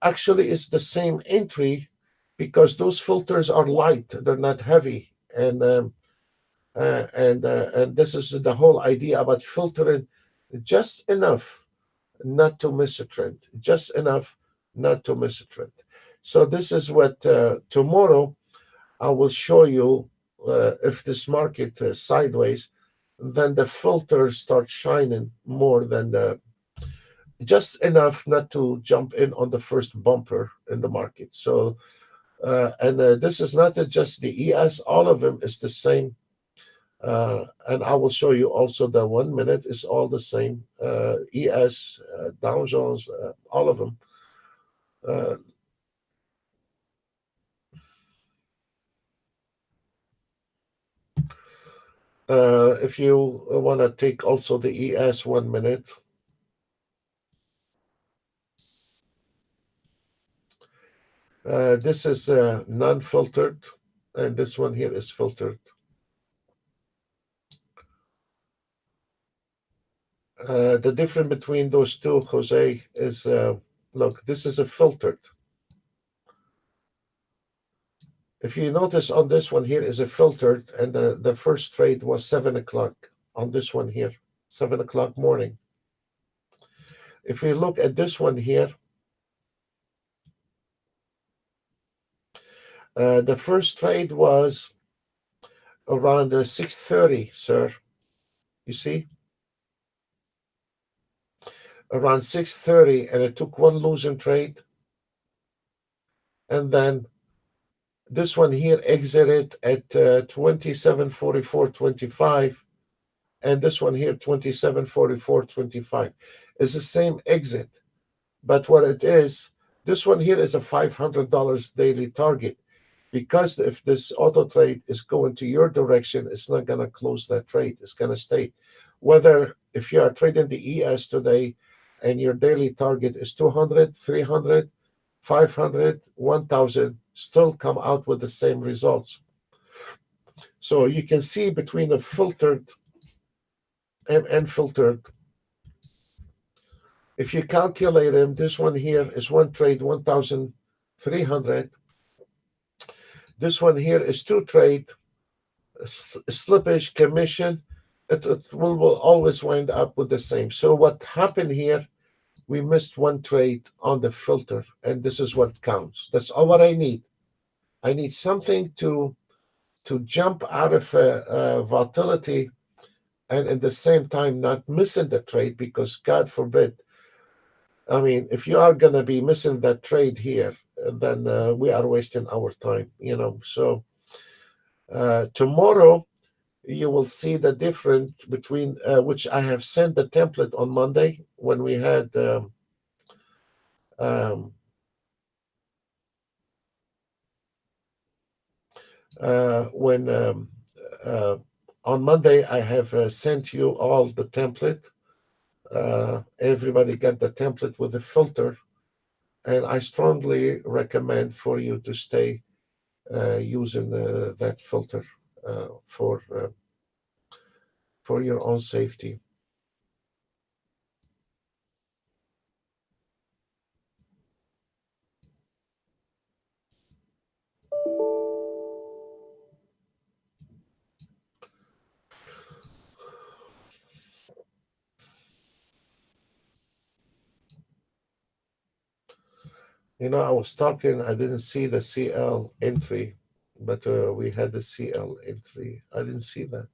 actually it's the same entry, because those filters are light, they're not heavy, and this is the whole idea about filtering just enough not to miss a trend, just enough not to miss a trend. So this is what tomorrow I will show you. If this market sideways, then the filters start shining more than just enough not to jump in on the first bumper in the market. So and this is not just the ES, all of them is the same. And I will show you also the 1 minute is all the same. ES, Dow Jones, all of them. Uh, if you want to take also the ES 1 minute, this is non-filtered, and this one here is filtered. The difference between those two, Jose, is look, this is a filtered. If you notice on this one here is a filtered, and the first trade was 7 o'clock on this one here, 7 o'clock morning. If we look at this one here, the first trade was around 6:30, sir. You see, around 6:30, and it took one losing trade, and then this one here exited at 27:44.25, and this one here 27:44.25. It's the same exit, but what it is, this one here is a $500 daily target, because if this auto trade is going to your direction, it's not going to close that trade. It's going to stay. Whether if you are trading the ES today and your daily target is 200, 300, 500, 1,000, still come out with the same results. So you can see between the filtered and unfiltered, if you calculate them, this one here is one trade, 1,300. This one here is two trade, slippage, commission. It will always wind up with the same. So what happened here, we missed one trade on the filter, and this is what counts. That's all what I need. I need something to jump out of volatility and at the same time not missing the trade, because God forbid, I mean, if you are going to be missing that trade here, then we are wasting our time, So tomorrow you will see the difference between which I have sent the template on Monday when we had um, when uh, on Monday I have sent you all the template. Everybody got the template with the filter, and I strongly recommend for you to stay using that filter for your own safety. I was talking, I didn't see the CL entry, but we had the CL entry. I didn't see that.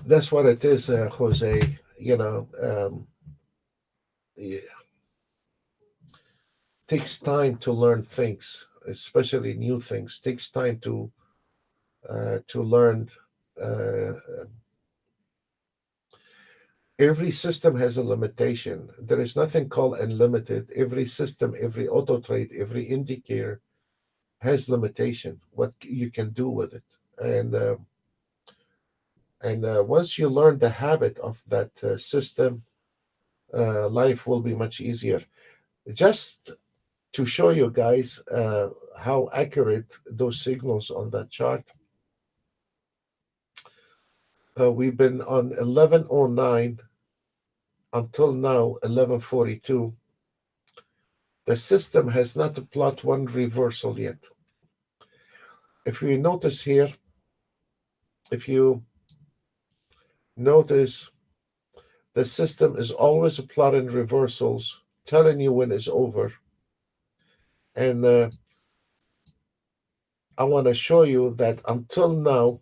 That's what it is, Jose. It takes time to learn things, especially new things. Takes time to learn. Uh, every system has a limitation. There is nothing called unlimited. Every system, every auto trade, every indicator has limitation. What you can do with it, and once you learn the habit of that system, life will be much easier. Just to show you guys how accurate those signals on that chart, we've been on 1109 until now 1142. The system has not plot one reversal yet. If you notice here, if you notice, the system is always plotting reversals, telling you when it's over. And I want to show you that until now,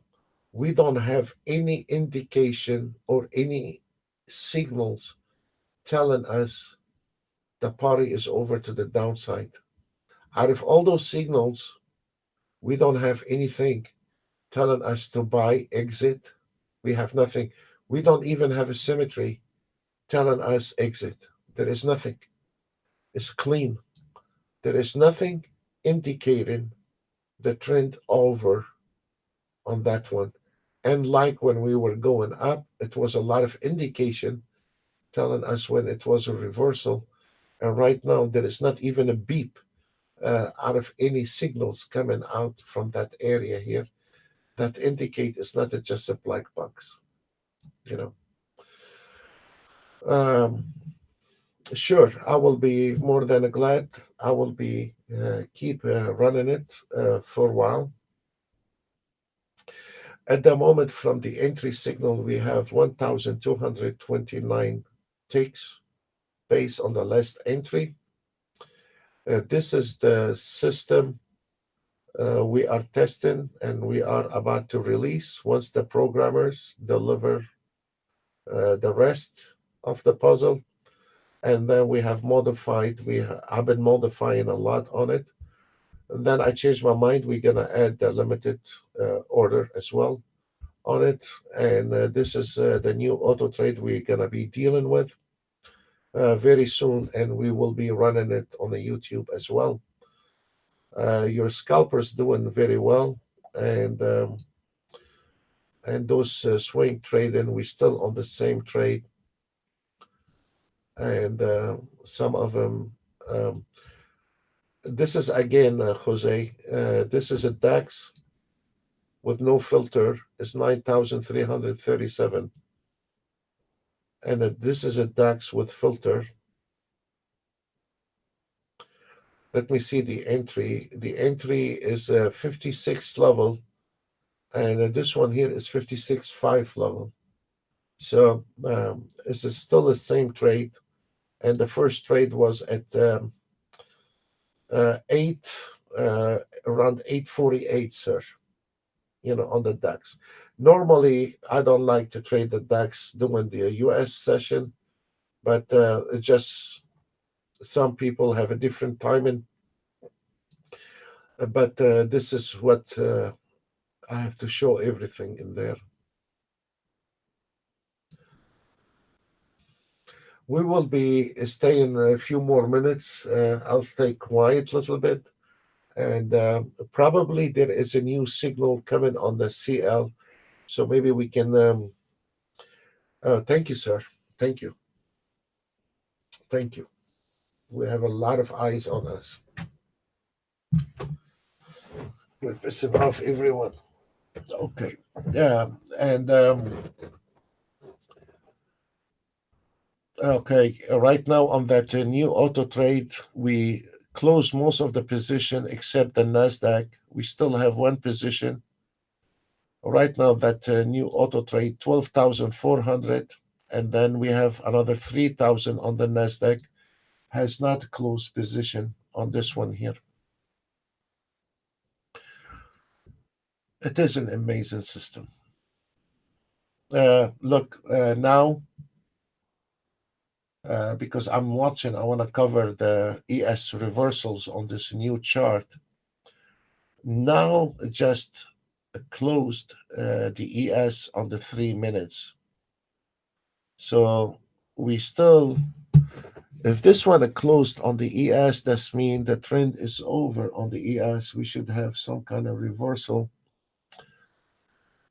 we don't have any indication or any signals telling us the party is over to the downside. Out of all those signals, we don't have anything telling us to buy, exit. We have nothing. We don't even have a symmetry telling us exit. There is nothing. It's clean. There is nothing indicating the trend over on that one. And like when we were going up, it was a lot of indication telling us when it was a reversal. And right now, there is not even a beep out of any signals coming out from that area here that indicate it's not just a black box. You know, um, sure, I will be more than glad. I will be keep running it for a while. At the moment, from the entry signal, we have 1,229 ticks based on the last entry. This is the system we are testing and we are about to release once the programmers deliver the rest of the puzzle. And then we have modified, I've been modifying a lot on it. And then I changed my mind. We're going to add the limited order as well on it. And this is the new auto trade we're going to be dealing with very soon. And we will be running it on the YouTube as well. Your scalpers doing very well. And those swing trading, we still on the same trade. And some of them, this is again, Jose, this is a DAX with no filter. It's 9,337. And this is a DAX with filter. Let me see the entry. The entry is 56 level, and this one here is 56.5 level. So this is still the same trade. And the first trade was at eight around 848, sir. On the DAX. Normally, I don't like to trade the DAX during the US session, but it just some people have a different timing. But this is what I have to show everything in there. We will be staying a few more minutes. I'll stay quiet a little bit. And probably there is a new signal coming on the CL. So maybe we can. Thank you, sir. Thank you. Thank you. We have a lot of eyes on us. We're pissing off everyone. Okay. Yeah. And okay. Right now on that new auto trade, we closed most of the position except the Nasdaq. We still have one position. Right now, that new auto trade 12,400, and then we have another 3,000 on the Nasdaq. Has not closed position on this one here. It is an amazing system. Look, now, because I'm watching, I want to cover the ES reversals on this new chart. Now, just closed the ES on the 3 minutes. So we still, if this one closed on the ES, that means the trend is over on the ES. We should have some kind of reversal.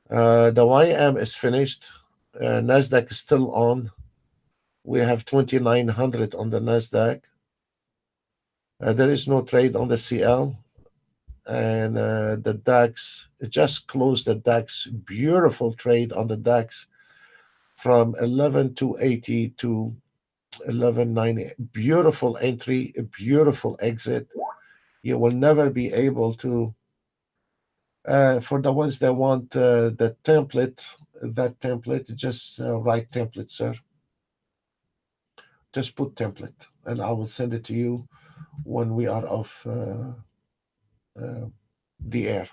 The YM is finished. Nasdaq is still on. We have 2,900 on the Nasdaq. There is no trade on the CL. And the DAX, it just closed the DAX. Beautiful trade on the DAX from 11,280 to 1190. Beautiful entry, a beautiful exit. You will never be able to, for the ones that want the template, that template, just write template, sir. Just put template, and I will send it to you when we are off the air.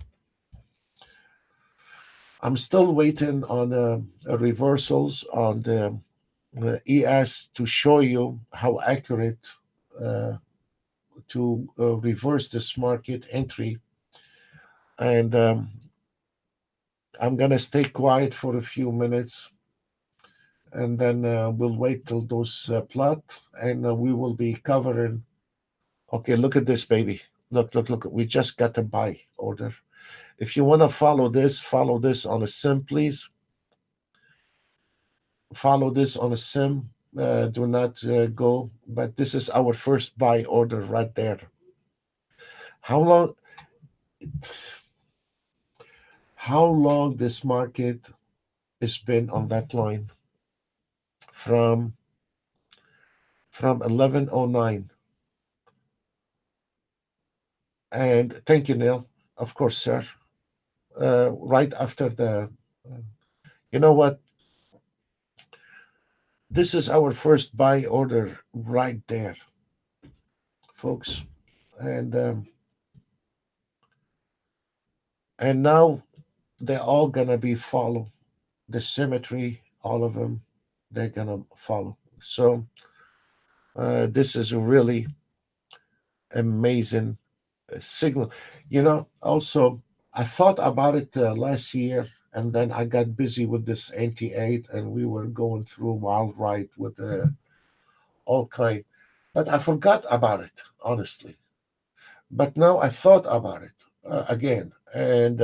I'm still waiting on reversals on the ES to show you how accurate to reverse this market entry. And I'm going to stay quiet for a few minutes, and then we'll wait till those plot, and we will be covering. Okay, look at this, baby. Look. We just got a buy order. If you want to follow this on a sim, please. Follow this on a sim. Do not go. But this is our first buy order right there. How long this market has been on that line? From 1109. And thank you, Neil. Of course, sir. Right after the, you know what? This is our first buy order right there, folks. And now they're all gonna be follow the symmetry. All of them, they're gonna follow. So this is a really amazing signal. Also, I thought about it last year, and then I got busy with this anti-8, and we were going through a wild ride with all kind. But I forgot about it, honestly. But now I thought about it again, and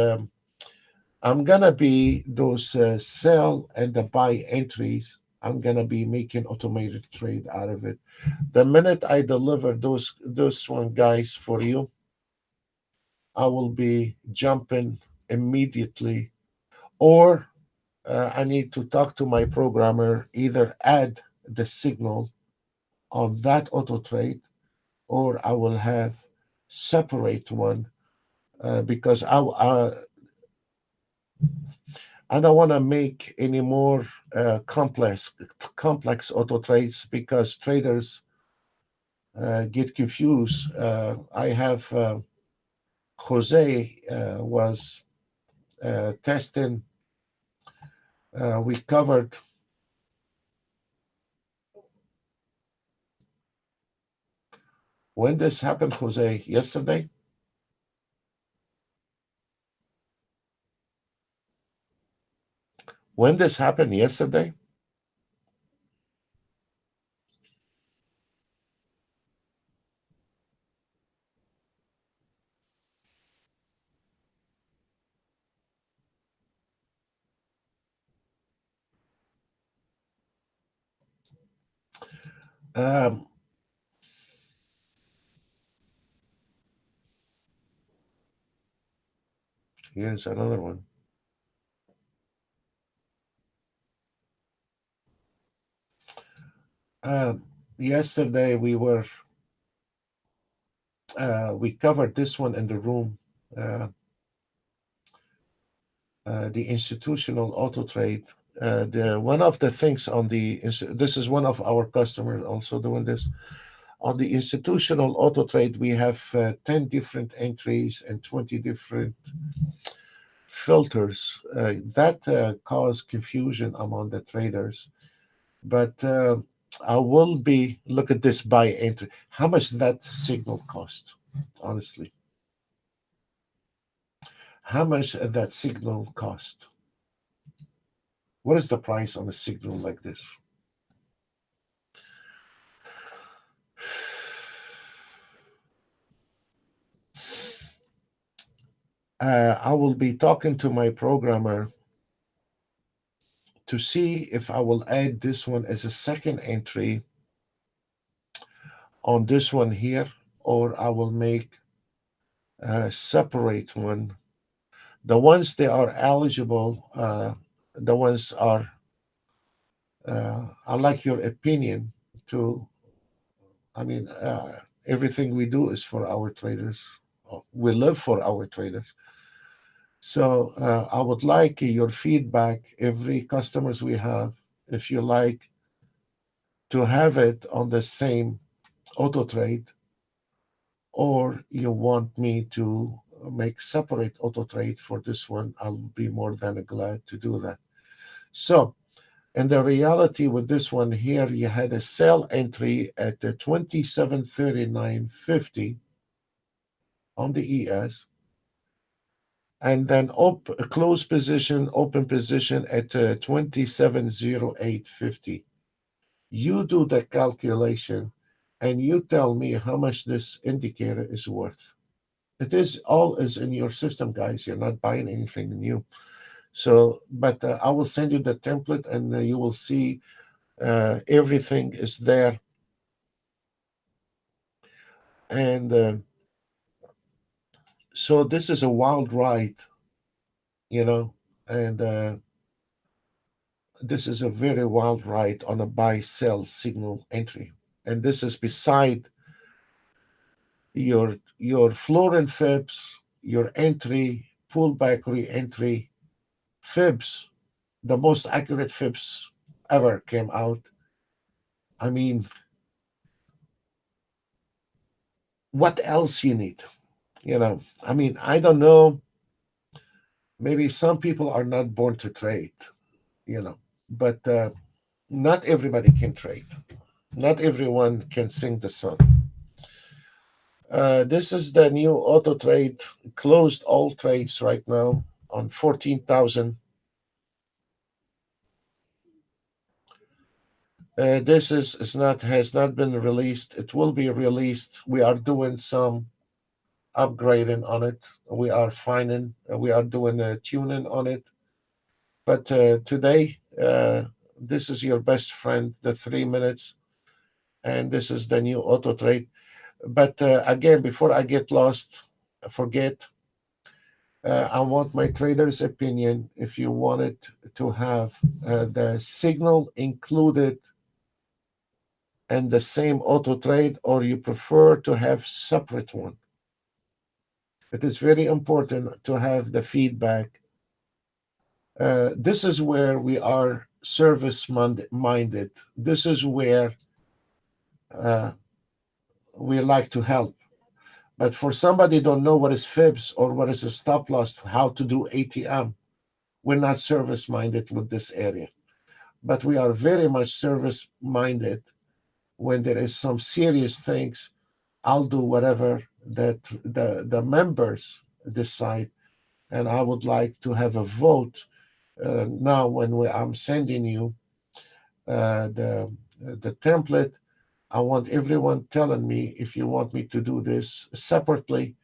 I'm gonna be those sell and the buy entries. I'm gonna be making automated trade out of it. The minute I deliver those one guys for you, I will be jumping immediately, or I need to talk to my programmer, either add the signal on that auto trade, or I will have separate one because I don't want to make any more complex auto trades, because traders get confused. I have Jose was testing. We covered. When this happened, Jose? Yesterday? When this happened? Yesterday? Um, Here's another one. Yesterday we covered this one in the room. Uh, the institutional auto trade. The one of the things on this is one of our customers also doing this. On the institutional auto trade, we have 10 different entries and 20 different filters. That cause confusion among the traders. But I will be look at this by entry. How much that signal cost? Honestly, how much that signal cost? What is the price on a signal like this? I will be talking to my programmer to see if I will add this one as a second entry on this one here, or I will make a separate one. The ones they are eligible, the ones are. I like your opinion. To, I mean, everything we do is for our traders. We live for our traders. So I would like your feedback. Every customers we have, if you like to have it on the same auto trade, or you want me to make separate auto trade for this one, I'll be more than glad to do that. So, and the reality with this one here, you had a sell entry at the 2739.50 on the ES, and then a close position, open position at 2708.50. You do the calculation and you tell me how much this indicator is worth. It is all is in your system, guys. You're not buying anything new. So, but I will send you the template, and you will see everything is there. And so this is a wild ride, you know, and this is a very wild ride on a buy sell signal entry. And this is beside your floor and fibs, your entry, pullback re-entry, fibs, the most accurate fibs ever came out. I mean, what else you need? I mean, I don't know. Maybe some people are not born to trade, but not everybody can trade. Not everyone can sing the song. This is the new auto trade, closed all trades right now on 14,000. This is not has not been released. It will be released. We are doing some upgrading on it. We are fining. We are doing a tuning on it. But today, this is your best friend, the 3 minutes, and this is the new auto trade. But again, before I get lost, forget. I want my trader's opinion. If you wanted to have the signal included and the same auto trade, or you prefer to have separate one. It is very important to have the feedback. This is where we are service minded. This is where we like to help. But for somebody don't know what is fibs or what is a stop loss, how to do ATM, we're not service minded with this area. But we are very much service minded when there is some serious things. I'll do whatever that the members decide, and I would like to have a vote now when I'm sending you the template. I want everyone telling me if you want me to do this separately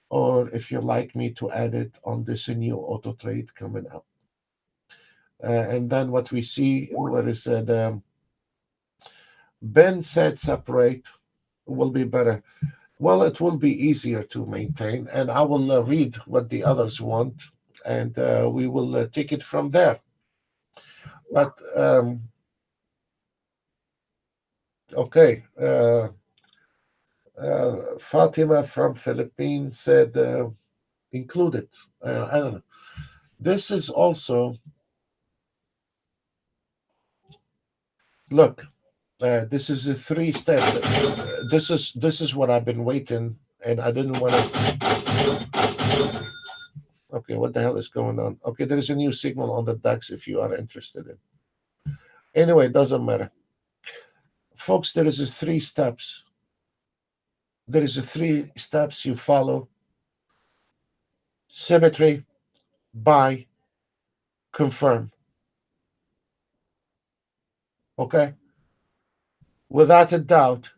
or if you like me to add it on this new auto trade coming up. And then what we see, where is the Ben said separate will be better. Well, it will be easier to maintain, and I will read what the others want, and we will take it from there. But okay, Fatima from Philippines said included. I don't know. This is also look. This is a three-step. This is what I've been waiting, and I didn't want to. Okay, what the hell is going on? Okay, there is a new signal on the DAX if you are interested in. Anyway, it doesn't matter. Folks, there is a three steps. There is a three steps you follow. Symmetry, buy, confirm. Okay? Without a doubt,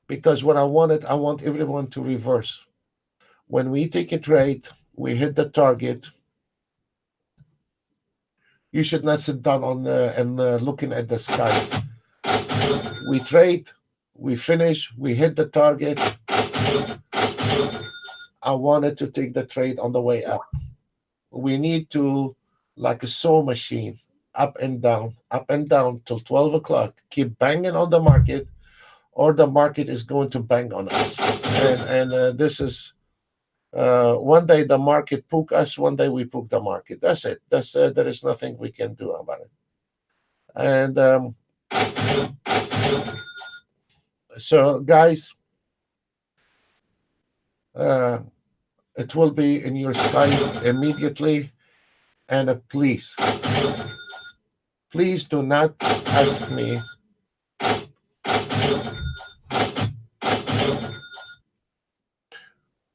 because what I want everyone to reverse. When we take a trade, we hit the target. You should not sit down on and looking at the sky. We trade, we finish, we hit the target. I wanted to take the trade on the way up. We need to, like a saw machine, up and down till 12 o'clock. Keep banging on the market, or the market is going to bang on us. And this is one day the market poke us, one day we poke the market. That's it. There is nothing we can do about it. And so, guys, it will be in your Skype immediately. And please do not ask me.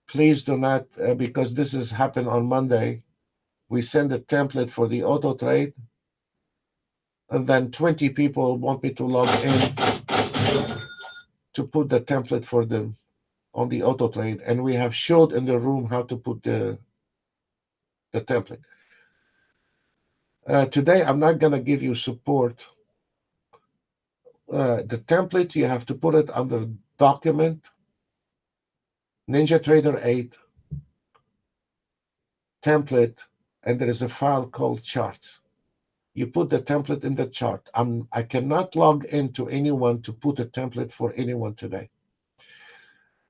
Please do not, because this has happened on Monday. We send a template for the auto trade, and then 20 people want me to log in to put the template for them on the auto trade, and we have showed in the room how to put the template. Today, I'm not going to give you support. The template, you have to put it under document, NinjaTrader 8, template, and there is a file called charts. You put the template in the chart. I cannot log into anyone to put a template for anyone today.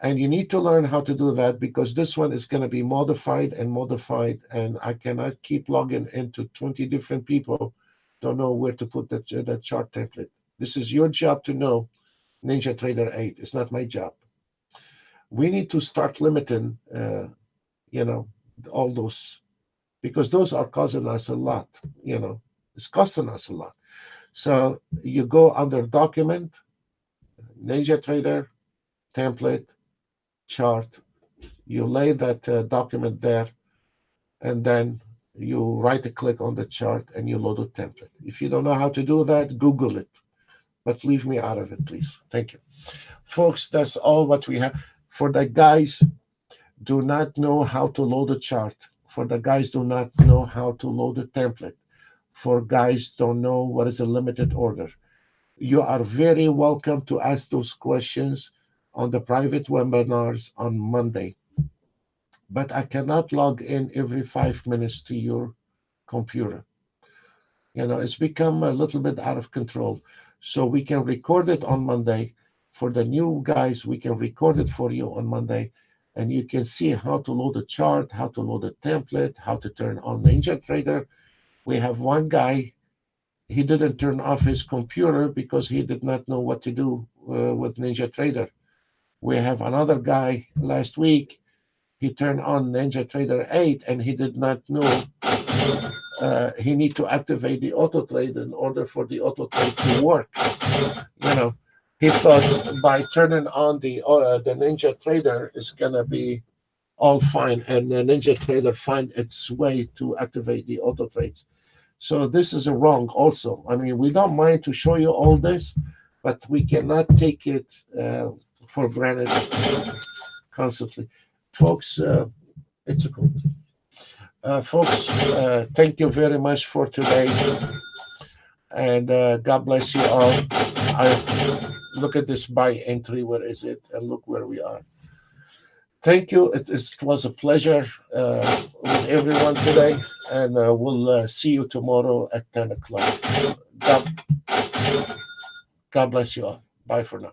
And you need to learn how to do that because this one is going to be modified, and I cannot keep logging into 20 different people, don't know where to put the chart template. This is your job to know, NinjaTrader 8. It's not my job. We need to start limiting, all those, because those are causing us a lot, It's costing us a lot. So you go under document, NinjaTrader, template, chart, you lay that document there, and then you right-click on the chart and you load a template. If you don't know how to do that, Google it. But leave me out of it, please. Thank you. Folks, that's all what we have. For the guys do not know how to load a chart. For the guys do not know how to load a template. For guys don't know what is a limited order. You are very welcome to ask those questions on the private webinars on Monday. But I cannot log in every 5 minutes to your computer. It's become a little bit out of control. So we can record it on Monday. For the new guys, we can record it for you on Monday. And you can see how to load a chart, how to load a template, how to turn on NinjaTrader. We have one guy, he didn't turn off his computer because he did not know what to do with NinjaTrader. We have another guy last week. He turned on NinjaTrader 8 and he did not know he need to activate the auto trade in order for the auto trade to work. You know, he thought by turning on the NinjaTrader is gonna be all fine, and the NinjaTrader find its way to activate the auto trades. So this is a wrong also. I mean, we don't mind to show you all this, but we cannot take it for granted constantly. Folks, it's a good. Folks, thank you very much for today, and God bless you all. I look at this buy entry. Where is it? And look where we are. Thank you. It was a pleasure with everyone today, and we'll see you tomorrow at 10 o'clock. God, God bless you all. Bye for now.